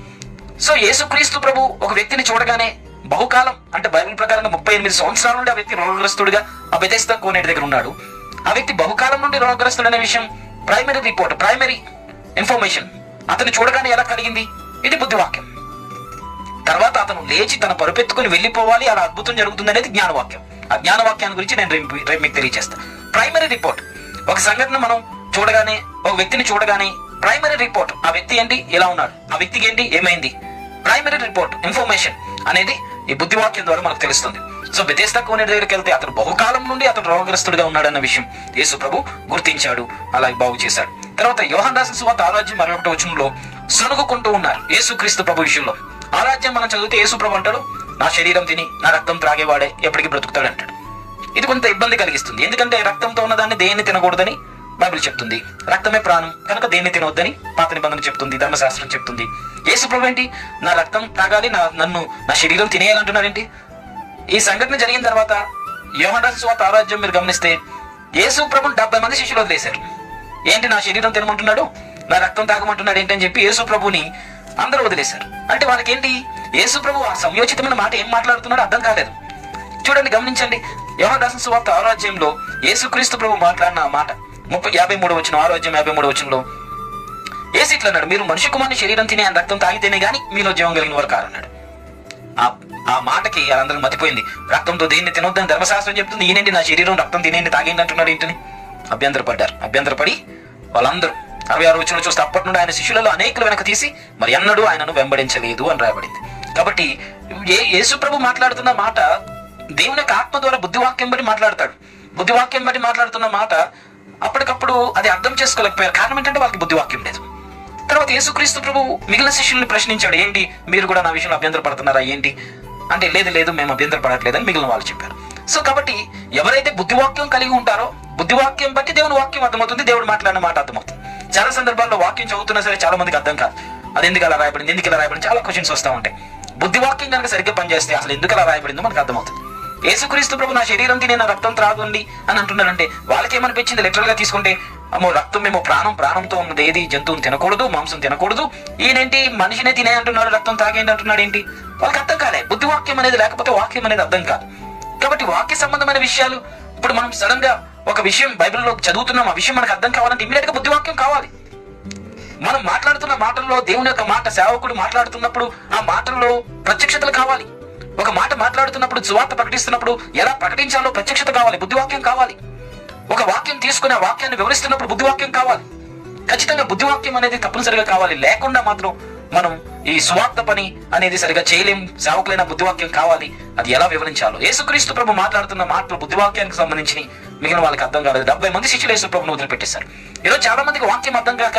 సో యేసుక్రీస్తు ప్రభు ఒక వ్యక్తిని చూడగానే, బహుకాలం అంటే బైబిల్ ప్రకారంగా 38 సంవత్సరాల నుండి ఆ వ్యక్తి రోగగ్రస్తుడిగా ఆ బెతెస్దా కోనేరు దగ్గర ఉన్నాడు. ఆ వ్యక్తి బహుకాలం నుండి రోగగ్రస్తుడు అనే విషయం ప్రైమరీ రిపోర్ట్, ప్రైమరీ ఇన్ఫర్మేషన్ అతను చూడగానే ఎలా కలిగింది? ఇది బుద్ధివాక్యం. తర్వాత అతను లేచి తన పరుపెత్తుకుని వెళ్ళిపోవాలి, అలా అద్భుతం జరుగుతుంది అనేది జ్ఞానవాక్యం. ఆ జ్ఞానవాక్యాన్ని గురించి నేను రేపు మీకు తెలియజేస్తాను. ప్రైమరీ రిపోర్ట్, ఒక సంఘటన మనం చూడగానే, ఒక వ్యక్తిని చూడగానే ప్రైమరీ రిపోర్ట్, ఆ వ్యక్తి ఏంటి, ఎలా ఉన్నాడు, ఆ వ్యక్తికి ఏంటి, ఏమైంది, ప్రైమరీ రిపోర్ట్ ఇన్ఫర్మేషన్ అనేది ఈ బుద్ధివాక్యం ద్వారా మనకు తెలుస్తుంది. సో బెతెస్దా కోనేరు దగ్గరికి వెళ్తే అతను బహుకాలం నుండి అతను రోగగ్రస్తుడిగా ఉన్నాడన్న విషయం యేసు ప్రభు గుర్తించాడు, అలాగే బాగు చేశాడు. తర్వాత యోహాను రాసిన సువార్త 6వ అధ్యాయం 21వ వచనంలో సనుగుకుంటూ ఉన్నారు యేసుక్రీస్తు ప్రభు విషయంలో. 6వ అధ్యాయం మనం చదివితే యేసు ప్రభు అంటాడు, నా శరీరం తిని నా రక్తం త్రాగేవాడే ఎప్పటికీ బ్రతుకుతాడు అంటాడు. ఇది కొంత ఇబ్బంది కలిగిస్తుంది, ఎందుకంటే రక్తంతో ఉన్నదాన్ని దేన్ని తినకూడదని బైబిల్ చెప్తుంది. రక్తమే ప్రాణం కనుక దేన్ని తినవద్దని పాత నిబంధన చెప్తుంది, ధర్మశాస్త్రం చెప్తుంది. యేసు ప్రభు ఏంటి, నా రక్తం తాగాలి, నా శరీరం తినేయాలంటున్నాడు ఏంటి? ఈ సంఘటన జరిగిన తర్వాత యోహాను రాసిన సువార్త 6వ అధ్యాయం మీరు గమనిస్తే యేసు ప్రభుని 70 మంది శిష్యులు వదిలేశారు. ఏంటి, నా శరీరం తినమంటున్నాడు, నా రక్తం తాగమంటున్నాడు ఏంటి అని చెప్పి యేసు ప్రభుని అందరూ వదిలేశారు. అంటే వాళ్ళకి ఏంటి, యేసు ప్రభు ఆ సంయోచితమైన మాట ఏం మాట్లాడుతున్నాడో అర్థం కాలేదు. చూడండి, గమనించండి, యోహాను రాసిన సువార్త 6వ అధ్యాయంలో యేసుక్రీస్తు ప్రభు మాట్లాడిన ఆ మాట 53వ వచనం, 6వ అధ్యాయం 53వ వచనంలో యేసు ఇట్లా అన్నాడు, మీరు మనిషి కుమారుని శరీరం తినే ఆయన రక్తం తాగితేనే గానీ మీలో జీవం కలిగిన వారు కారన్నాడు. ఆ మాటకి వాళ్ళందరూ మతిపోయింది. రక్తంతో దేన్ని తినొద్దని ధర్మశాస్త్రం చెప్తుంది, ఈయనండి నా శరీరం రక్తం తినేయండి తాగేయండి అంటున్నాడు ఏంటని అభ్యంతరపడి వాళ్ళందరూ 66వ వచనంలో చూస్తే అప్పటి నుండి ఆయన శిష్యులలో అనేకులు వెనక తీసి మరి అన్నడు ఆయనను వెంబడించలేదు అని రాయబడింది. కాబట్టి యేసు ప్రభు మాట్లాడుతున్న మాట దేవుని యొక్క ఆత్మ ద్వారా బుద్ధివాక్యం బట్టి మాట్లాడతాడు. బుద్ధివాక్యం బట్టి మాట్లాడుతున్న మాట అప్పటికప్పుడు అది అర్థం చేసుకోలేకపోయారు. కారణం ఏంటంటే వాళ్ళకి బుద్ధివాక్యం లేదు. తర్వాత యేసుక్రీస్తు ప్రభు మిగిలిన శిష్యుల్ని ప్రశ్నించాడు, ఏంటి మీరు కూడా నా విషయంలో అభ్యంతర పడుతున్నారా ఏంటి అంటే, లేదు మేము అభ్యంతర పడట్లేదని మిగిలిన వాళ్ళు చెప్పారు. సో కాబట్టి ఎవరైతే బుద్ధివాక్యం కలిగి ఉంటారో, బుద్ధివాక్యం బట్టి దేవుని వాక్యం అర్థమవుతుంది, దేవుడు మాట్లాడిన మాట అర్థమవుతుంది. చాలా సందర్భాల్లో వాక్యం చదువుతున్నా సరే చాలా మందికి అర్థం కాదు, అది ఎందుకు ఇలా రాయబడింది చాలా క్వశ్చన్స్ వస్తూ ఉంటాయి. బుద్ధివాక్యం కనుక సరిగ్గా పనిచేస్తే అసలు ఎందుకు అలా రాయబడిందో మనకు అర్థమవుతుంది. యేసుక్రీస్తు ప్రభు నా శరీరం తిని నా రక్తం త్రాగండి అని అంటున్నారంటే వాళ్ళకి ఏమనిపించింది, లిటరల్ గా తీసుకుంటే అమ్మో రక్తం మేము ప్రాణంతో ఉన్నది ఏది జంతువుని తినకూడదు, మాంసం తినకూడదు, ఈయనేంటి మనిషినే తినే అంటున్నాడు, రక్తం తాగేంటి అంటున్నాడు ఏంటి, వాళ్ళకి అర్థం కాలే. బుద్ధివాక్యం అనేది లేకపోతే వాక్యం అనేది అర్థం కాదు. కాబట్టి వాక్య సంబంధమైన విషయాలు ఇప్పుడు మనం సడన్ గా ఒక విషయం బైబిల్లో చదువుతున్నాం, ఆ విషయం మనకు అర్థం కావాలంటే ఇమ్మీడియట్ గా బుద్ధివాక్యం కావాలి. మనం మాట్లాడుతున్న మాటల్లో దేవుని యొక్క మాట, సేవకుడు మాట్లాడుతున్నప్పుడు ఆ మాటల్లో ప్రత్యక్షతలు కావాలి. ఒక మాట మాట్లాడుతున్నప్పుడు, సువార్త ప్రకటిస్తున్నప్పుడు ఎలా ప్రకటించాలో ప్రత్యక్షత కావాలి, బుద్ధివాక్యం కావాలి. ఒక వాక్యం తీసుకుని ఆ వాక్యాన్ని వివరిస్తున్నప్పుడు బుద్ధివాక్యం కావాలి. ఖచ్చితంగా బుద్ధివాక్యం అనేది తప్పనిసరిగా కావాలి. లేకుండా మాత్రం మనం ఈ సువార్త పని అనేది సరిగా చేయలేం. సేవకులైన బుద్ధివాక్యం కావాలి. అది ఎలా వివరించాలో యేసుక్రీస్తు ప్రభు మాట్లాడుతున్న మాటలు బుద్ధివాక్యానికి సంబంధించి మిగిలిన వాళ్ళకి అర్థం కాలేదు. 70 మంది శిష్యులు యేసు ప్రభుని వదిలిపెట్టేశారు. ఈరోజు చాలా మందికి వాక్యం అర్థం కాక,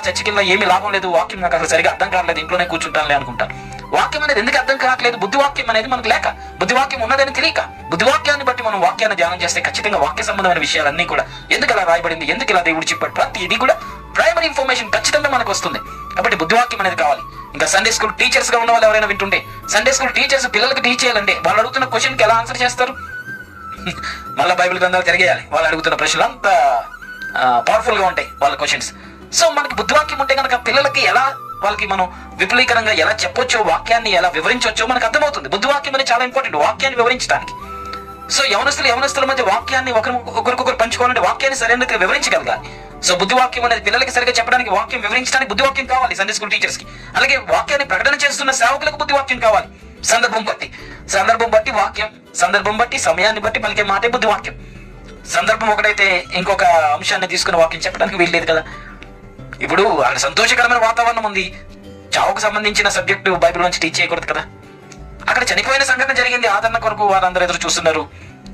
చర్చికి వెళ్ళినా ఏమీ లాభం లేదు, వాక్యం నాకు అసలు సరిగా అర్థం కావట్లేదు, ఇంట్లోనే కూర్చుంటానులే అనుకుంటారు. వాక్యం అనేది ఎందుకు అర్థం కావట్లేదు? బుద్ధివాక్యం అనేది మనకు లేక, బుద్ధివాక్యం ఉన్నదని తెలియక. బుద్ధివాక్యాన్ని బట్టి మనం వాక్యాన్ని ధ్యానం చేస్తే ఖచ్చితంగా వాక్య సంబంధమైన విషయాలన్నీ కూడా ఎందుకు ఇలా రాయబడింది, ఎందుకు ఇలా దేవుడు చెప్పాడు, ప్రతిదీ కూడా ప్రైమరీ ఇన్ఫర్మేషన్ ఖచ్చితంగా మనకు వస్తుంది. కాబట్టి బుద్ధివాక్యం అనేది కావాలి. ఇంకా సండే స్కూల్ టీచర్స్ గా ఉన్న వాళ్ళు ఎవరైనా వింటుంటే, సండే స్కూల్ టీచర్స్ పిల్లలకి టీచ్ చేయాలంటే వాళ్ళు అడుగుతున్న క్వశ్చన్ కి ఎలా ఆన్సర్ చేస్తారు? మళ్ళీ బైబిల్ గ్రంథాలు తిరిగేయాలి. వాళ్ళు అడుగుతున్న ప్రశ్నలు అంత పవర్ఫుల్ గా ఉంటాయి వాళ్ళ క్వశ్చన్స్. సో మనకి బుద్ధివాక్యం ఉంటే కనుక పిల్లలకి ఎలా, వాళ్ళకి మనం విపులీకరంగా ఎలా చెప్పొచ్చో, వాక్యాన్ని ఎలా వివరించవచ్చో మనకు అర్థమవుతుంది. బుద్ధివాక్యం అనేది చాలా ఇంపార్టెంట్ వాక్యాన్ని వివరించడానికి. సో యవనస్తుల మధ్య వాక్యాన్ని ఒకరికొకరు పంచుకోవాలంటే వాక్యాన్ని సరైన రీతిగా వివరించగలగాలి. సో బుద్ధివాక్యం అనేది పిల్లలకి సరిగా చెప్పడానికి, వాక్యం వివరించడానికి బుద్ధివాక్యం కావాలి సండే స్కూల్ టీచర్స్ కి. అలాగే వాక్యాన్ని ప్రకటన చేస్తున్న సేవకులకు బుద్ధివాక్యం కావాలి. సందర్భం బట్టి వాక్యం, సందర్భం బట్టి, సమయాన్ని బట్టి పలికే మాటే బుద్ధివాక్యం. సందర్భం ఒకటైతే ఇంకొక అంశాన్ని తీసుకుని వాక్యం చెప్పడానికి వీల్లేదు కదా. ఇప్పుడు అక్కడ సంతోషకరమైన వాతావరణం ఉంది, చావుకు సంబంధించిన సబ్జెక్టు బైబిల్ నుంచి టీచ్ చేయకూడదు కదా. అక్కడ చనిపోయిన సంఘటన జరిగింది, ఆదరణ కొరకు వారందరూ ఎదురు చూస్తున్నారు.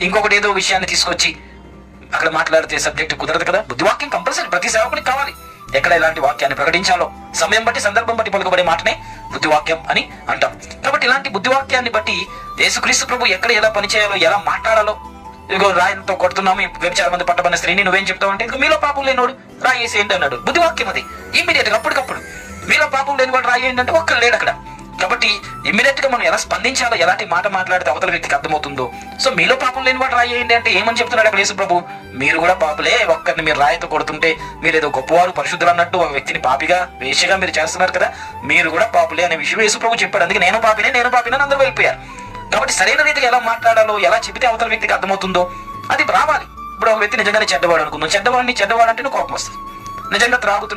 ఇంకొకటి ఏదో విషయాన్ని తీసుకొచ్చి అక్కడ మాట్లాడితే సబ్జెక్టు కుదరదు కదా. బుద్ధివాక్యం కంపల్సరీ ప్రతి సేవకునికి కావాలి. ఎక్కడ ఇలాంటి వాక్యాన్ని ప్రకటించాలో సమయం బట్టి, సందర్భం బట్టి పలుకబడే మాటనే బుద్ధివాక్యం అని అంటాం. కాబట్టి ఇలాంటి బుద్ధివాక్యాన్ని బట్టి యేసుక్రీస్తు ప్రభు ఎక్కడ ఎలా పనిచేయాలో, ఎలా మాట్లాడాలో, ఇదిగో రాయంతో కొడుతున్నాము, వ్యభిచారం మంది పట్టబడిన స్త్రీని నువ్వేం చెప్తావు అంటే, మీలో పాపం లేనివాడు రాయేసేయండి అన్నాడు. బుద్ధివాక్యం అది. ఇమ్మీడియట్ గా అప్పటికప్పుడు మీలో పాపం లేనివాడు రాయేయండి అంటే ఒక్కరు లేడు అక్కడ. కాబట్టి ఇమ్మీడియట్ గా మనం ఎలా స్పందించాలో, ఎలాంటి మాట మాట్లాడితే అవతల వ్యక్తికి అర్థమవుతుందో. సో మీలో పాపం లేనివాడు రాయేయండి అంటే ఏమని చెప్తున్నాడు అక్కడ యేసు ప్రభు? మీరు కూడా పాపులే, ఒక్కరిని మీరు రాయితో కొడుతుంటే మీరు ఏదో గొప్పవారు, పరిశుద్ధులు అన్నట్టు ఒక వ్యక్తిని పాపిగా, వేషగా మీరు చేస్తున్నారు కదా, మీరు కూడా పాపులే అనే విషయం యేసు ప్రభు చెప్పాడు. అందుకే నేను పాపినే అని అందరూ వెళ్ళిపోయారు. కాబట్టి సరైన రీతిగా ఎలా మాట్లాడాలో, ఎలా చెబితే అవతల వ్యక్తికి అర్థమవుతుందో అది రావాలి. ఇప్పుడు ఒక వ్యక్తి నిజంగానే చెడ్డవాడు అనుకుందాం, చెడ్డవాడు అంటే నువ్వు కోపం వస్తుంది. నిజంగా త్రాగుబోతు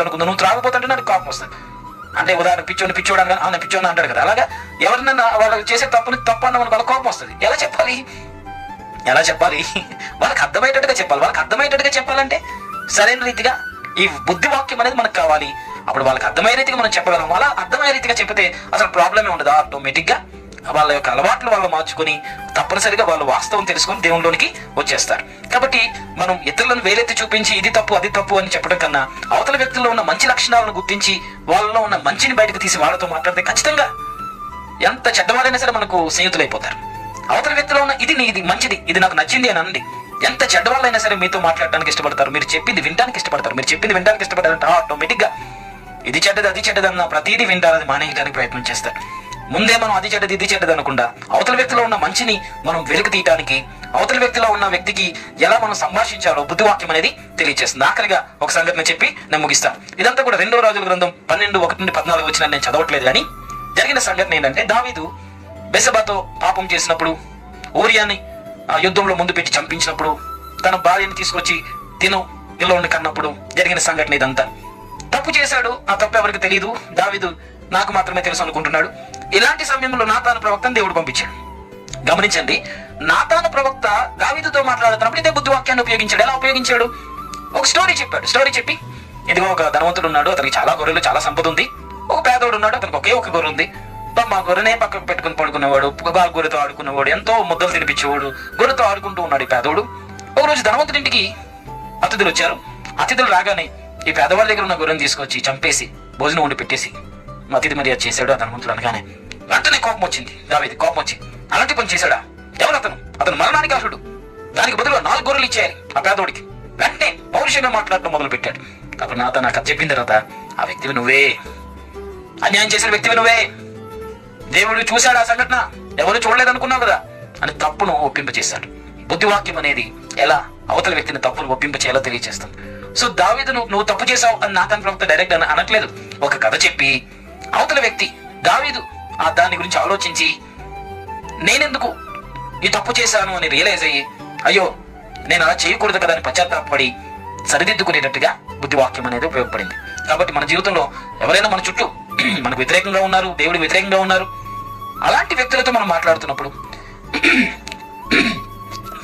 అనుకుందాం, నువ్వు త్రాగుబోతుంటే నాకు కోపం వస్తుంది. అంటే ఉదాహరణ పిచ్చోడు అని పిచ్చోడు అంటాడు కదా. అలాగా ఎవరినైనా వాళ్ళు చేసే తప్పు అన్న వాళ్ళ కోపం వస్తుంది. ఎలా చెప్పాలి? వాళ్ళకి అర్థమయ్యేటట్టుగా చెప్పాలంటే సరైన రీతిగా ఈ బుద్ధివాక్యం అనేది మనకు కావాలి. అప్పుడు వాళ్ళకి అర్థమయ్యే రీతిగా మనం చెప్పగలం. అలా అర్థమయ్యే రీతిగా చెప్తే అసలు ప్రాబ్లమే ఉండదు. ఆటోమేటిక్ గా వాళ్ళ యొక్క అలవాట్లు వాళ్ళు మార్చుకుని తప్పనిసరిగా వాళ్ళు వాస్తవం తెలుసుకొని దేవుళ్ళలోనికి వచ్చేస్తారు. కాబట్టి మనం ఇతరులను వేలెత్తి చూపించి ఇది తప్పు అది తప్పు అని చెప్పడం కన్నా, అవతల వ్యక్తుల్లో ఉన్న మంచి లక్షణాలను గుర్తించి వాళ్ళలో ఉన్న మంచిని బయటకు తీసి వాళ్ళతో మాట్లాడితే ఖచ్చితంగా ఎంత చెడ్డవాడైనా సరే మనకు స్నేహితులైపోతారు. అవతల వ్యక్తిలో ఉన్న ఇది మంచిది, ఇది నాకు నచ్చింది అని అనండి. ఎంత చెడ్డవాళ్ళైనా సరే మీతో మాట్లాడడానికి ఇష్టపడతారు, మీరు చెప్పింది వినడానికి ఇష్టపడతారంటే ఆటోమేటిక్ గా ఇది చెడ్డది అది చెడ్డది అన్న ప్రతిదీ వింటారు, అది మానేయడానికి ప్రయత్నం చేస్తారు. ముందే మనం అది చెడ్డది ఇది చెడ్డది అనకుండా అవతల వ్యక్తిలో ఉన్న మంచిని మనం వెలికి తీయటానికి, అవతల వ్యక్తిలో ఉన్న వ్యక్తికి ఎలా మనం సంభాషించాలో బుద్ధివాక్యం అనేది తెలియజేస్తుంది. ఆఖరిగా ఒక సంగతిని చెప్పి నేను ముగిస్తాను. ఇదంతా కూడా 2 రాజుల గ్రంథం 12:1-14 వచ్చిన నేను చదవట్లేదు, కానీ జరిగిన సంఘటన ఏంటంటే, దావీదు బెసబాతో పాపం చేసినప్పుడు, ఊరియాని యుద్ధంలో ముందు పెట్టి చంపించినప్పుడు, తన భార్యని తీసుకొచ్చి ఇల్లు ఉండి కన్నప్పుడు జరిగిన సంఘటన ఇదంతా. తప్పు చేశాడు, ఆ తప్పు ఎవరికి తెలియదు, దావీదు నాకు మాత్రమే తెలుసు అనుకుంటున్నాడు. ఇలాంటి సమయంలో నాతాను ప్రవక్తను దేవుడు పంపించాడు. గమనించండి, నాతాను ప్రవక్త దావీదుతో మాట్లాడుతున్నప్పుడు ఇదే బుద్ధివాక్యాన్ని ఉపయోగించాడు. ఎలా ఉపయోగించాడు? ఒక స్టోరీ చెప్పాడు. స్టోరీ చెప్పి, ఇదిగో ఒక ధనవంతుడు ఉన్నాడు, అతనికి చాలా గొర్రెలు, చాలా సంపద ఉంది. ఒక పేదోడు ఉన్నాడు, అతనికి ఒకే ఒక గొర్రె ఉంది. మా గొర్రెనే పక్కకు పెట్టుకుని పడుకునేవాడు, గొర్రెతో ఆడుకునేవాడు, ఎంతో ముద్దలు తినిపించేవాడు, గొర్రెతో ఆడుకుంటూ ఉన్నాడు ఈ పేదోడు. ఒక రోజు ధనవంతుడింటికి అతిథులు వచ్చారు. అతిథులు రాగానే ఈ పేదవాడి దగ్గర ఉన్న గొర్రెను తీసుకొచ్చి చంపేసి భోజనం వండి పెట్టేసి అతిథి మర్యాద చేశాడు. ఆ ధనవంతుడు అనగానే వెంటనే కోపం వచ్చింది. దావీదు కోపం వచ్చి, అలాంటి పని చేశాడా? ఎవరు అతను మరణానికి అర్హుడు, దానికి బదులు 4 గొర్రెలు ఇచ్చేయాలి ఆ పేదోడికి. వెంటనే పౌరుషంగా మాట్లాడటం మొదలు పెట్టాడు. అప్పుడు నాతో నాకు చెప్పిన తర్వాత, ఆ వ్యక్తివి నువ్వే, అన్యాయం చేసిన వ్యక్తివి నువ్వే, దేవుడు చూశాడు ఆ సంఘటన, ఎవరు చూడలేదనుకున్నావు కదా అని తప్పును ఒప్పింపచేశాడు. బుద్ధివాక్యం అనేది ఎలా అవతల వ్యక్తిని తప్పును ఒప్పింపచేయాలో తెలియజేస్తాం. సో దావీదు నువ్వు తప్పు చేసావు అని నాతాను ప్రవక్త డైరెక్ట్ అనట్లేదు. ఒక కథ చెప్పి అవతల వ్యక్తి దావీదు ఆ దాని గురించి ఆలోచించి, నేనెందుకు ఈ తప్పు చేశాను అని రియలైజ్ అయ్యి, అయ్యో నేను అలా చేయకూడదు కదా అని పశ్చాత్తాపడి సరిదిద్దుకునేటట్టుగా బుద్ధివాక్యం అనేది ఉపయోగపడింది. కాబట్టి మన జీవితంలో ఎవరైనా మన చుట్టూ మనకు వ్యతిరేకంగా ఉన్నారు, దేవుడికి వ్యతిరేకంగా ఉన్నారు, అలాంటి వ్యక్తులతో మనం మాట్లాడుతున్నప్పుడు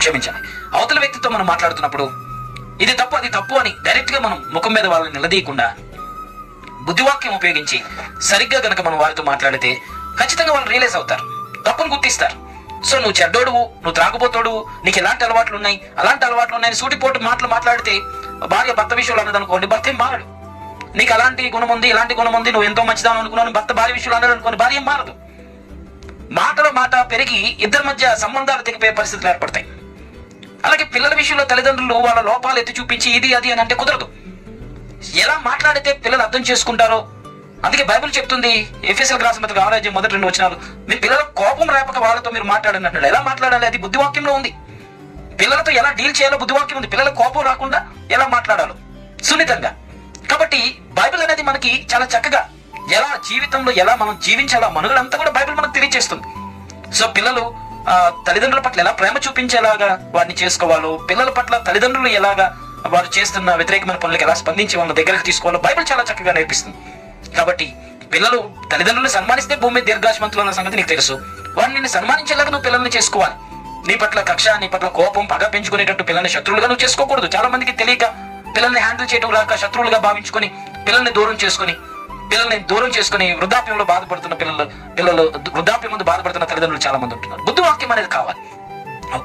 క్షమించాలి, అవతల వ్యక్తితో మనం మాట్లాడుతున్నప్పుడు ఇది తప్పు అది తప్పు అని డైరెక్ట్ గా మనం ముఖం మీద వాళ్ళని నిలదీయకుండా బుద్ధివాక్యం ఉపయోగించి సరిగ్గా గనక మనం వారితో మాట్లాడితే ఖచ్చితంగా వాళ్ళు రియలైజ్ అవుతారు, తప్పును గుర్తిస్తారు. సో నువ్వు చెడ్డోడువు, నువ్వు త్రాగుబోతోడువు, నీకు ఎలాంటి అలవాట్లు ఉన్నాయి, అలాంటి అలవాట్లు ఉన్నాయని సూటిపోటు మాటలు మాట్లాడితే భార్య భర్త విషయంలో అన్నదనుకోండి, భర్త ఏం మారడు. నీకు అలాంటి గుణం ఉంది, ఇలాంటి గుణం ఉంది, నువ్వు ఎంతో మంచిదాను అనుకున్నాను, భర్త భార్య విషయంలో అన్నాడు అనుకోండి, భార్య ఏం మారదు. మాటలో మాట పెరిగి ఇద్దరి మధ్య సంబంధాలు తెగిపోయే పరిస్థితులు ఏర్పడతాయి. అలాగే పిల్లల విషయంలో తల్లిదండ్రులు వాళ్ళ లోపాలు ఎత్తి చూపించి ఇది అది అని అంటే కుదరదు. ఎలా మాట్లాడితే పిల్లలు అర్థం చేసుకుంటారో, అందుకే బైబిల్ చెప్తుంది ఎఫెసీయులకు రాసిన పత్రిక 6 మొదటి 2 వచనాలు, మీ పిల్లల కోపం రేపక వాళ్ళతో మీరు మాట్లాడండి అంటున్నాడు. ఎలా మాట్లాడాలి అది బుద్ధివాక్యంలో ఉంది. పిల్లలతో ఎలా డీల్ చేయాలో బుద్ధివాక్యం ఉంది. పిల్లల కోపం రాకుండా ఎలా మాట్లాడాలో సున్నితంగా. కాబట్టి బైబిల్ అనేది మనకి చాలా చక్కగా ఎలా జీవితంలో ఎలా మనం జీవించాలో మనుగడంతా కూడా బైబిల్ మనకు తెలియజేస్తుంది. సో పిల్లలు తల్లిదండ్రుల పట్ల ఎలా ప్రేమ చూపించేలాగా వారిని చేసుకోవాలో, పిల్లల పట్ల తల్లిదండ్రులు ఎలాగా వారు చేస్తున్న వ్యతిరేకమైన పనులకు ఎలా స్పందించి వాళ్ళ దగ్గరకు తీసుకోవాలో బైబిల్ చాలా చక్కగా నేర్పిస్తుంది. కాబట్టి పిల్లలు తల్లిదండ్రులను సన్మానిస్తే భూమి దీర్ఘాశమంతులు అన్న సంగతి నీకు తెలుసు. వారిని నిన్ను సన్మానించేలాగా నువ్వు పిల్లల్ని చేసుకోవాలి. నీ పట్ల కక్ష, నీ పట్ల కోపం, పగ పెంచుకునేటట్టు పిల్లల్ని శత్రువులుగా నువ్వు చేసుకోకూడదు. చాలా మందికి తెలియక పిల్లల్ని హ్యాండిల్ చేయడం రాక శత్రువులుగా భావించుకొని పిల్లల్ని దూరం చేసుకుని వృద్ధాప్యంలో బాధపడుతున్న పిల్లలు వృద్ధాప్యం ముందు బాధపడుతున్న తల్లిదండ్రులు చాలా మంది ఉంటున్నారు. బుద్ధివాక్యం అనేది కావాలి.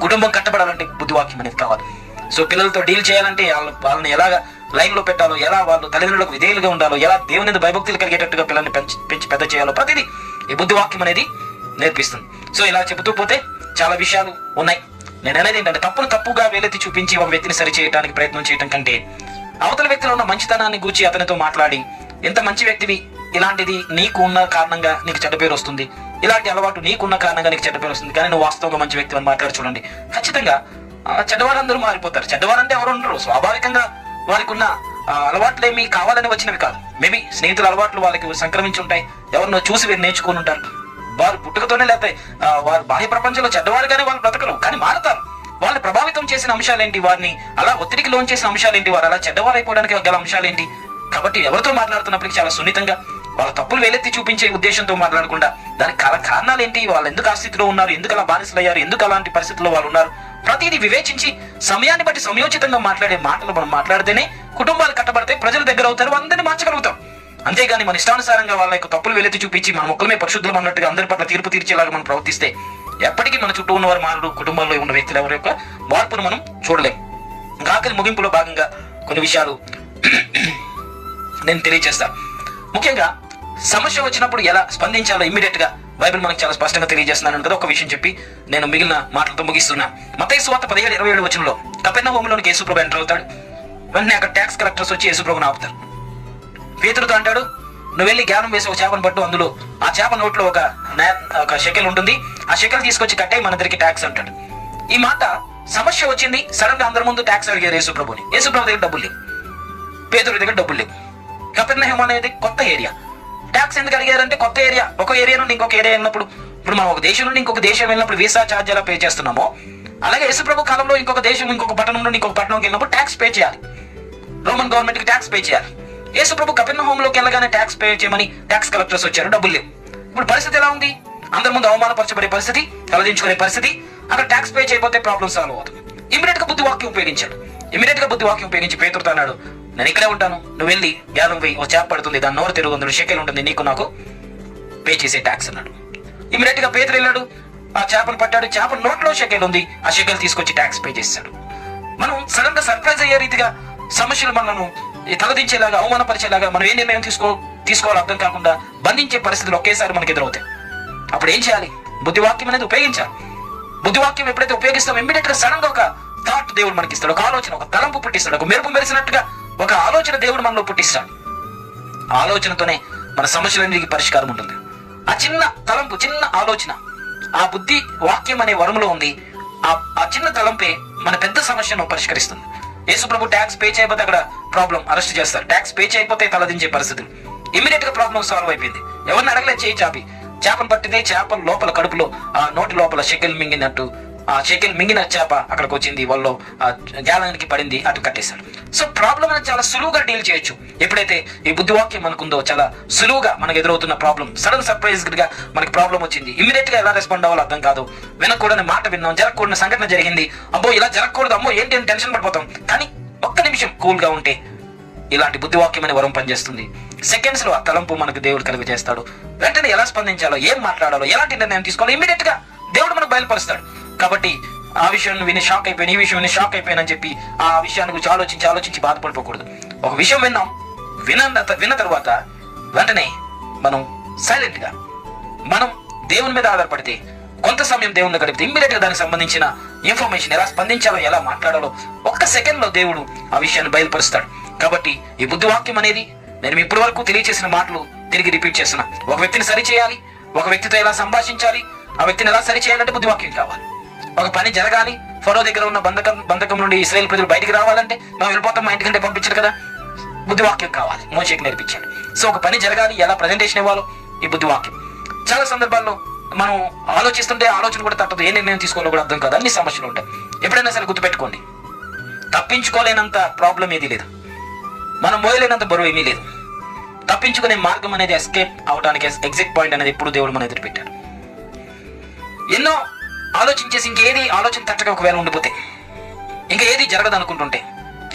కుటుంబం కట్టబడాలంటే బుద్ధివాక్యం అనేది కావాలి. సో పిల్లలతో డీల్ చేయాలంటే వాళ్ళని ఎలాగా లైన్ లో పెట్టాలో, ఎలా వాళ్ళు తల్లిదండ్రులకు విధేయులుగా ఉండాలో, ఎలా దేవుని భయభక్తులు కలిగేటట్టుగా పిల్లల్ని పెంచి పెద్ద చేయాలో ప్రతిదీ ఈ బుద్ధివాక్యం అనేది నేర్పిస్తుంది. సో ఇలా చెబుతూ పోతే చాలా విషయాలు ఉన్నాయి. నేను అనేది ఏంటంటే తప్పును తప్పుగా వేలెత్తి చూపించి ఒక వ్యక్తిని సరి చేయడానికి ప్రయత్నం చేయడం కంటే అవతల వ్యక్తిలో ఉన్న మంచితనాన్ని గూర్చి అతనితో మాట్లాడి, ఎంత మంచి వ్యక్తివి, ఇలాంటిది నీకు ఉన్న కారణంగా నీకు చెడ్డ పేరు వస్తుంది, ఇలాంటి అలవాటు నీకున్న కారణంగా నీకు చెడ్డ పేరు వస్తుంది, కానీ నువ్వు వాస్తవంగా మంచి వ్యక్తి అని మాట్లాడి చూడండి, ఖచ్చితంగా చెడ్డవారందరూ మారిపోతారు. చెడ్డవారంటే ఎవరు ఉండరు. స్వాభావికంగా వారికి ఉన్న అలవాట్లు ఏమి కావాలని వచ్చినవి కాదు. మేబీ స్నేహితుల అలవాట్లు వాళ్ళకి సంక్రమించి ఉంటాయి, ఎవరినో చూసి వీరు నేర్చుకుని ఉంటారు. వారు పుట్టుకతోనే లేకపోతే వారు బాహ్య ప్రపంచంలో చెడ్డవారుగానే వాళ్ళు బ్రతకరు, కానీ మారుతారు. వాళ్ళని ప్రభావితం చేసిన అంశాలేంటి, వారిని అలా ఒత్తిడికి లోన్ చేసిన అంశాలేంటి, వారు అలా చెడ్డవారు అయిపోవడానికి గల అంశాలేంటి. కాబట్టి ఎవరితో మాట్లాడుతున్నప్పటికీ చాలా సున్నితంగా వాళ్ళ తప్పులు వేలెత్తి చూపించే ఉద్దేశంతో మాట్లాడకుండా దానికి కారణాలు ఏంటి, వాళ్ళు ఎందుకు ఆ స్థితిలో ఉన్నారు, ఎందుకు అలా బానిసలు అయ్యారు, ఎందుకు అలాంటి పరిస్థితుల్లో వాళ్ళు ఉన్నారు, ప్రతిదీ వివేచించి సమయాన్ని బట్టి సమయోచితంగా మాట్లాడే మాటలు మనం మాట్లాడితేనే కుటుంబాలు కట్టబడితే ప్రజలు దగ్గర అవుతారు, అందరినీ మార్చగలుగుతాం. అంతేగాని మన ఇష్టానుసారంగా వాళ్ళ యొక్క తప్పులు వెలెత్తి చూపించి మన మొక్కలమే పరిశుద్ధం అన్నట్టుగా అందరి పట్ల తీర్పు తీర్చేలాగా మనం ప్రవర్తిస్తే ఎప్పటికీ మన చుట్టూ ఉన్నవారు మారడు, కుటుంబంలో ఉన్న వ్యక్తులు ఎవరి యొక్క మార్పును మనం చూడలేం. ఆఖరి ముగింపులో భాగంగా కొన్ని విషయాలు నేను తెలియజేస్తాను. ముఖ్యంగా సమస్య వచ్చినప్పుడు ఎలా స్పందించాలో ఇమ్మీడియట్ గా బైబిల్ మనకు చాలా స్పష్టంగా తెలియజేస్తున్నాను కదా. ఒక విషయం చెప్పి నేను మిగిలిన మాటలతో ముగిస్తున్నా. మత్తయి సువార్త 17:27 వచనంలో కపెర్నహూములోనికి యేసుప్రభు ఎంటర్ అవుతాడు. వెంటనే అక్కడ ట్యాక్స్ కలెక్టర్స్ వచ్చి యేసుప్రభుని ఆపుతారు. పేతురుతో అంటాడు, నువ్వు వెళ్ళి జ్ఞానం వేసి ఒక చేపను పట్టు, అందులో ఆ చేప నోట్లో ఒక షెకెల్ ఉంటుంది, ఆ షెకెల్ తీసుకొచ్చి కట్టే మన దగ్గరికి ట్యాక్స్ అంటాడు. ఈ మాట సమస్య వచ్చింది, సడన్ గా అందరి ముందు ట్యాక్స్ అడిగారు యేసుప్రభుని. యేసుప్రభు దగ్గర డబ్బులు లేవు, పేతురు దగ్గర డబ్బులు లేవు. కపెర్నహూము అనేది కొత్త ఏరియా. ట్యాక్స్ ఎందుకు అడిగారంటే కొత్త ఏరియా, ఒక ఏరియా నుండి ఇంకొక ఏరియా వెళ్ళినప్పుడు, ఇప్పుడు మనం ఒక దేశం నుండి ఇంకొక దేశం వెళ్ళినప్పుడు వీసా ఛార్జ్ ఎలా పే చేస్తున్నామో, అలాగే యేసుప్రభు కాలంలో ఇంకొక దేశం ఇంకొక పట్టణం నుండి ఇంకొక పట్టణంకి వెళ్ళినప్పుడు ట్యాక్స్ పే చేయాలి, రోమన్ గవర్నమెంట్ కి ట్యాక్స్ పే చేయాలి. యేసుప్రభు కపెర్నహూములోకి వెళ్ళగానే ట్యాక్స్ పే చేయమని ట్యాక్స్ కలెక్టర్స్ వచ్చారు, డబ్బులు లేవు. ఇప్పుడు పరిస్థితి ఎలా ఉంది? అందరి ముందు అవమానపరచబడే పరిస్థితి, తలదించుకునే పరిస్థితి. అక్కడ ట్యాక్స్ పే చేయకపోతే ప్రాబ్లం సాల్వ్ అవుతుంది. ఇమీడియట్ గా బుద్ధివాక్యం ఉపయోగించాడు. ఇమీడియట్ గా బుద్ధివాక్యం ఉపయోగించి పేతురుతో అన్నాడు, నేను ఇక్కడే ఉంటాను, నువ్వు వెళ్ళి గ్యాలం పోయి ఓ చేప పడుతుంది, దాని నోరు తిరుగు, అందులో షెకెల్ ఉంటుంది, నీకు నాకు పే చేసే ట్యాక్స్ అన్నాడు. ఇమీడియట్ గా పేతురు వెళ్ళాడు, ఆ చేపను పట్టాడు, చేప నోట్లో షెకెల్ ఉంది, ఆ షెకెల్ తీసుకొచ్చి ట్యాక్స్ పే చేశాడు. మనం సడన్ గా సర్ప్రైజ్ అయ్యే రీతిగా సమస్యలు మనను తలదించేలాగా, అవమానపరిచేలాగా మనం ఏ నిర్ణయం తీసుకోవాలో అర్థం కాకుండా బంధించే పరిస్థితులు ఒకేసారి మనకు ఎదురవుతాయి. అప్పుడు ఏం చేయాలి? బుద్ధివాక్యం అనేది ఉపయోగించాలి. బుద్ధివాక్యం ఎప్పుడైతే ఉపయోగిస్తామో ఇమ్మీడియట్ గా సడన్ గా ఒక థాట్ దేవుడు మనకి ఇస్తాడు, ఒక ఆలోచన, ఒక తలంపు పుట్టిస్తాడు, ఒక మెరుపు మెరిసినట్టుగా ఒక ఆలోచన దేవుడు మనలో పుట్టిస్తాడు. ఆ ఆలోచనతోనే మన సమస్యలన్నిటికీ పరిష్కారం ఉంటుంది. ఆ చిన్న తలంపు, చిన్న ఆలోచన, ఆ బుద్ధి వాక్యం అనే వరములో ఉంది. ఆ చిన్న తలంపే మన పెద్ద సమస్యను పరిష్కరిస్తుంది. యేసుప్రభు ట్యాక్స్ పే చేయకపోతే అక్కడ ప్రాబ్లం, అరెస్ట్ చేస్తారు. ట్యాక్స్ పే చేయకపోతే తలదించే పరిస్థితులు. ఇమీడియట్ గా ప్రాబ్లం సాల్వ్ అయిపోయింది. ఎవరిని అడగలేదు, చేయి చాపి చేపను పట్టితే చేప లోపల కడుపులో ఆ నోటి లోపల షెకెల్ మింగినట్టు ఆ షెకెల్ మింగిన చేప అక్కడికి వచ్చింది, వాళ్ళు గ్యాలానికి పడింది, అటు కట్టేశారు. సో ప్రాబ్లం అనేది చాలా సులువుగా డీల్ చేయొచ్చు. ఎప్పుడైతే ఈ బుద్ధివాక్యం మనకుందో చాలా సులువుగా మనకు ఎదురవుతున్న ప్రాబ్లం, సడన్ సర్ప్రైజ్ గా మనకి ప్రాబ్లం వచ్చింది, ఇమీడియట్ గా ఎలా రెస్పాండ్ అవ్వాలో అర్థం కాదు. వినకూడని మాట విన్నాం, జరగకూడని సంఘటన జరిగింది, అబ్బో ఇలా జరగకూడదు, అమ్మో ఏంటి అని టెన్షన్ పడిపోతాం. కానీ ఒక్క నిమిషం కూల్ గా ఉంటే ఇలాంటి బుద్ధివాక్యం అనే వరం పనిచేస్తుంది. సెకండ్స్ లో ఆ తలంపు మనకు దేవుడు కలుగ చేస్తాడు. వెంటనే ఎలా స్పందించాలో, ఏం మాట్లాడాలో, ఎలాంటి నిర్ణయం తీసుకోవాలో ఇమీడియట్ గా దేవుడు మనకు బయలుపరుస్తాడు. కాబట్టి ఆ విషయాన్ని విని షాక్ అయిపోయిన, ఈ విషయం విని షాక్ అయిపోయినని చెప్పి ఆ విషయాన్ని గురించి ఆలోచించి బాధపడిపోకూడదు. ఒక విషయం విన్నాం, విన్న తర్వాత వెంటనే మనం సైలెంట్ గా మనం దేవుని మీద ఆధారపడితే, కొంత సమయం దేవుని గడిపితే ఇమ్మీడియట్ గా దానికి సంబంధించిన ఇన్ఫర్మేషన్ ఎలా స్పందించాలో, ఎలా మాట్లాడాలో ఒక్క సెకండ్ లో దేవుడు ఆ విషయాన్ని బయలుపరుస్తాడు. కాబట్టి ఈ బుద్ధివాక్యం అనేది నేను ఇప్పటి వరకు తెలియచేసిన మాటలు తిరిగి రిపీట్ చేస్తున్నా. ఒక వ్యక్తిని సరి చేయాలి, ఒక వ్యక్తితో ఎలా సంభాషించాలి, ఆ వ్యక్తిని ఎలా సరి చేయాలంటే బుద్ధివాక్యం కావాలి. ఒక పని జరగాలి, ఫరో దగ్గర ఉన్న బంధకం నుండి ఇశ్రాయేలు ప్రజలు బయటికి రావాలంటే మనం వెళ్ళిపోతాం, మా ఇంటికంటే పంపించారు కదా, బుద్ధివాక్యం కావాలి, మోషేకి నేర్పించాడు. సో ఒక పని జరగాలి, ఎలా ప్రజెంటేషన్ ఇవ్వాలో ఈ బుద్ధివాక్యం. చాలా సందర్భాల్లో మనం ఆలోచిస్తుంటే ఆలోచన కూడా తప్పదు, ఏ నిర్ణయం తీసుకోవాలో కూడా అర్థం కాదు, అన్ని సమస్యలు ఉంటాయి. ఎప్పుడైనా సరే గుర్తుపెట్టుకోండి, తప్పించుకోలేనంత ప్రాబ్లం ఏది లేదు, మనం మోయలేనంత బరువు ఏమీ లేదు. తప్పించుకునే మార్గం అనేది, ఎస్కేప్ అవడానికి ఎగ్జిట్ పాయింట్ అనేది ఎప్పుడు దేవుడు మన ఎదురు పెట్టాడు. ఎన్నో ఆలోచించేసి ఇంకేది ఆలోచన తట్టగా ఒకవేళ ఉండిపోతే, ఇంకా ఏది జరగదు అనుకుంటుంటే,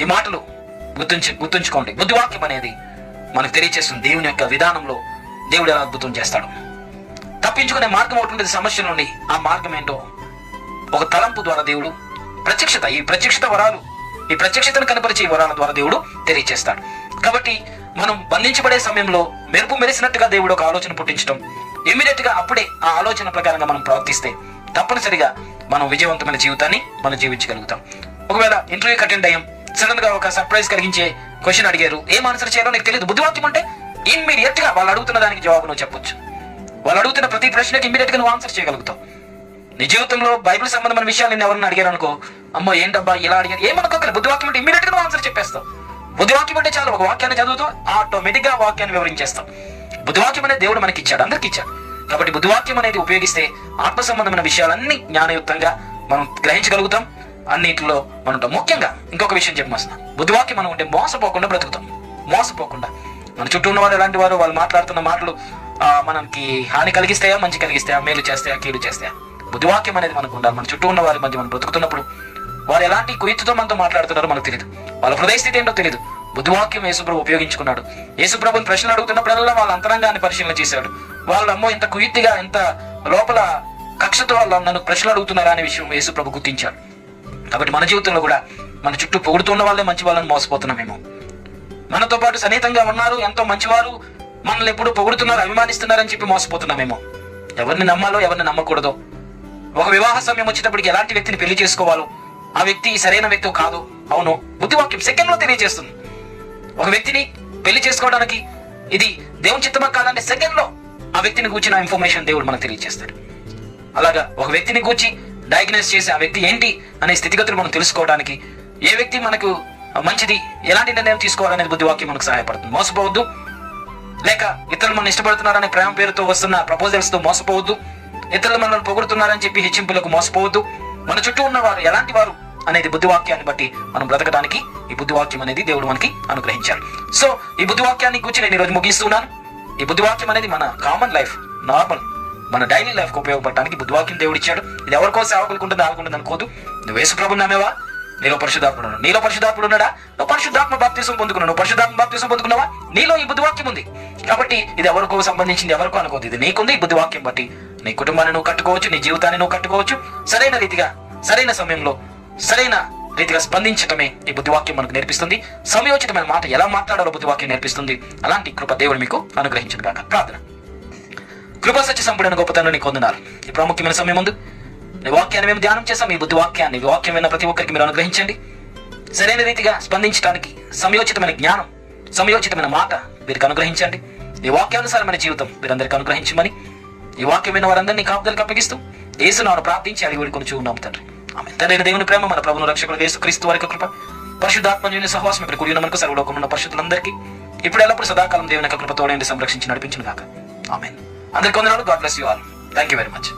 ఈ మాటలు గుర్తుంచుకోండి. బుద్ధివాక్యం అనేది మనకు తెలియచేస్తుంది దేవుని యొక్క విధానంలో దేవుడు ఎలా అద్భుతం చేస్తాడు. తప్పించుకునే మార్గం ఒకటి ఉంటుంది సమస్య నుండి. ఆ మార్గం ఏంటో ఒక తలంపు ద్వారా దేవుడు ప్రత్యక్షత, ఈ ప్రత్యక్షత వరాలు, ఈ ప్రత్యక్షతను కనపరిచే వరాల ద్వారా దేవుడు తెలియచేస్తాడు. కాబట్టి మనం బంధించబడే సమయంలో మెరుపు మెరిసినట్టుగా దేవుడు ఒక ఆలోచన పుట్టించడం, ఇమ్మీడియట్ గా అప్పుడే ఆ ఆలోచన ప్రకారంగా మనం ప్రవర్తిస్తే తప్పనిసరిగా మనం విజయవంతమైన జీవితాన్ని మనం జీవించగలుగుతాం. ఒకవేళ ఇంటర్వ్యూకి అటెండ్ అయ్యాం, సడన్ గా ఒక సర్ప్రైజ్ కలిగించే క్వశ్చన్ అడిగారు, ఏం ఆన్సర్ చేయాలో నీకు తెలియదు. బుద్ధివాక్యం అంటే ఇమ్మీడియట్ గా వాళ్ళు అడుగుతున్న దానికి జవాబు నువ్వు చెప్పొచ్చు. వాళ్ళు అడుగుతున్న ప్రతి ప్రశ్నకి ఇమ్మీడియట్ గా నువ్వు ఆన్సర్ చేయగలుగుతావు. నీ జీవితంలో బైబిల్ సంబంధమైన విషయాలు నేను ఎవరైనా అడిగారు అనుకో, అమ్మో ఏంటబ్బా ఇలా అడిగారు, ఏమనుకోకలేదు, బుద్ధివాక్యం అంటే ఇమ్మీడియట్ గా నువ్వు ఆన్సర్ చెప్పేస్తావు. బుద్ధివాక్యం అంటే చాలా, ఒక వాక్యాన్ని చదువుతూ ఆటోమేటిక్ గా వాక్యాన్ని వివరించేస్తాం. బుద్ధివాక్యం అనేది దేవుడు మనకి ఇచ్చాడు, అందరికి ఇచ్చాడు. కాబట్టి బుద్ధివాక్యం అనేది ఉపయోగిస్తే ఆత్మ సంబంధమైన విషయాలన్నీ జ్ఞానయుక్తంగా మనం గ్రహించగలుగుతాం. అన్నింటిలో మనం ముఖ్యంగా ఇంకొక విషయం చెప్పమస్తున్నా, బుద్ధివాక్యం మనం ఉంటే మోసపోకుండా బ్రతుకుతాం. మోసపోకుండా మన చుట్టూ ఉన్న వారు ఎలాంటి వారు, వాళ్ళు మాట్లాడుతున్న మాటలు మనకి హాని కలిగిస్తాయా, మంచి కలిగిస్తాయా, మేలు చేస్తాయా, కీడు చేస్తాయా, బుద్ధివాక్యం అనేది మనకు ఉండాలి. మన చుట్టూ ఉన్న వారి మధ్య మనం బ్రతుకుతున్నప్పుడు వారు ఎలాంటి కుయుక్తితో మనతో మాట్లాడుతున్నారో మనకు తెలియదు, వాళ్ళ హృదయ స్థితి ఏంటో తెలియదు. బుద్ధివాక్యం యేసుప్రభు ఉపయోగించుకున్నాడు. యేసుప్రభుని ప్రశ్నలు అడుగుతున్నప్పుడల్లా వాళ్ళ అంతరంగాన్ని పరిశీలన చేశాడు. వాళ్ళు అమ్మో ఇంత కుయుక్తిగా, ఎంత లోపల కక్షతో వాళ్ళు నన్ను ప్రశ్నలు అడుగుతున్నారా అనే విషయం యేసుప్రభు గుర్తించాడు. కాబట్టి మన జీవితంలో కూడా మన చుట్టూ పొగుడుతున్న వాళ్ళే మంచి వాళ్ళని మోసపోతున్నామేమో, మనతో పాటు సన్నిహితంగా ఉన్నారు, ఎంతో మంచివారు, మనల్ని ఎప్పుడు పొగుడుతున్నారు, అభిమానిస్తున్నారని చెప్పి మోసపోతున్నామేమో. ఎవరిని నమ్మాలో ఎవరిని నమ్మకూడదో, ఒక వివాహ సమయం వచ్చేటప్పటికి ఎలాంటి వ్యక్తిని పెళ్లి చేసుకోవాలో, ఆ వ్యక్తి సరైన వ్యక్తి కాదు, అవును, బుద్ధివాక్యం సెకండ్ లో తెలియజేస్తుంది. ఒక వ్యక్తిని పెళ్లి చేసుకోవడానికి ఇది దేవుని చిత్తమా కాదంటే సెకండ్ లో ఆ వ్యక్తిని గూర్చిన ఇన్ఫర్మేషన్ దేవుడు మనకు తెలియజేస్తాడు. అలాగా ఒక వ్యక్తిని గూర్చి డయాగ్నోస్ చేసి ఆ వ్యక్తి ఏంటి అనే స్థితిగతులు మనం తెలుసుకోవడానికి, ఏ వ్యక్తి మనకు మంచిది, ఎలాంటి నిర్ణయం తీసుకోవాలనేది బుద్ధివాక్యం మనకు సహాయపడుతుంది. మోసపోవద్దు, లేక ఇతరులు మనం ఇష్టపడుతున్నారనే ప్రేమ పేరుతో వస్తున్న ప్రపోజల్స్ తో మోసపోవద్దు, ఇతరులు మనల్ని పొగుడుతున్నారని చెప్పి హెచ్చింపులకు మోసపోవద్దు. మన చుట్టూ ఉన్నవారు ఎలాంటి వారు అనేది బుద్ధివాక్యాన్ని బట్టి మనం బ్రతకడానికి ఈ బుద్ధివాక్యం అనేది దేవుడు మనకి అనుగ్రహించారు. సో ఈ బుద్ధివాక్యాన్ని గురించి నేను ఈరోజు ముగిస్తున్నాను. ఈ బుద్ధివాక్యం అనేది మన కామన్ లైఫ్, నార్మల్ మన డైలీ లైఫ్ కు ఉపయోగపడడానికి బుద్ధివాక్యం దేవుడు ఇచ్చాడు. ఇది ఎవరికో సేవకులకు ఉంటుంది, ఆగుంటుంది అనుకోదు. నువ్వు యేసు ప్రభువుని నమ్మేవా, నీలో పరిశుద్ధాత్ముడు ఉన్నాడు. నీలో పరిశుద్ధాత్ముడు ఉన్నాడా, నువ్వు పరిశుద్ధాత్మ బాప్తిసం పొందుకున్నావు. నువ్వు పరిశుద్ధాత్మ బాప్తిసం పొందుకున్నావా, నీలో ఈ బుద్ధివాక్యం ఉంది. కాబట్టి ఇది ఎవరికో సంబంధించింది, ఎవరికో అనుకోదు, ఇది నీకుంది. ఈ బుద్ధివాక్యం బట్టి నీ కుటుంబాన్ని నువ్వు కట్టుకోవచ్చు, నీ జీవితాన్ని నువ్వు కట్టుకోవచ్చు. సరైన రీతిగా, సరైన సమయంలో, సరైన రీతిగా స్పందించటమే ఈ బుద్ధివాక్యం మనకు నేర్పిస్తుంది. సమయోచితమైన మాట ఎలా మాట్లాడాలో బుద్ధివాక్యం నేర్పిస్తుంది. అలాంటి కృప దేవుడు మీకు అనుగ్రహించను గాక. ప్రార్థన. కృపా సత్య సంపూర్ణ గొప్పతనం నీకు వందనాలు. ఈ ప్రాముఖ్యమైన సమయం ముందు నీ వాక్యాన్ని మేము ధ్యానం చేస్తాం. ఈ బుద్ధివాక్యాన్ని, వాక్యం విన్న ప్రతి ఒక్కరికి మీరు అనుగ్రహించండి. సరైన రీతిగా స్పందించడానికి సమయోచితమైన జ్ఞానం, సమయోచితమైన మాట వీరికి అనుగ్రహించండి. ఈ వాక్యానుసారమైన జీవితం వీరందరికీ అనుగ్రహించమని ఈ వాక్యం విన్న వారందరినీ కాపుదలకు అప్పగిస్తూ యేసునామమున ప్రార్థించి అడిగి వేడుకొనుచు ఉన్నాము తండ్రి. ఆమేన్. తండ్రి దేవుని ప్రేమ, మన ప్రభువును రక్షకుడు యేసుక్రీస్తు వారి కృప, పరిశుద్ధాత్మ సహవాసం ఇక్కడ కూడిన మనకు సర్వలోకంలో ఉన్న పరిశుద్ధులందరికీ ఇప్పుడు ఎల్లప్పుడు సదాకాలం దేవుని యొక్క కృప తోడేంటి సంరక్షించి నడిపించును గాక. ఆమేన్. అందరికీ వందనాలు. God bless you all. Thank you very much.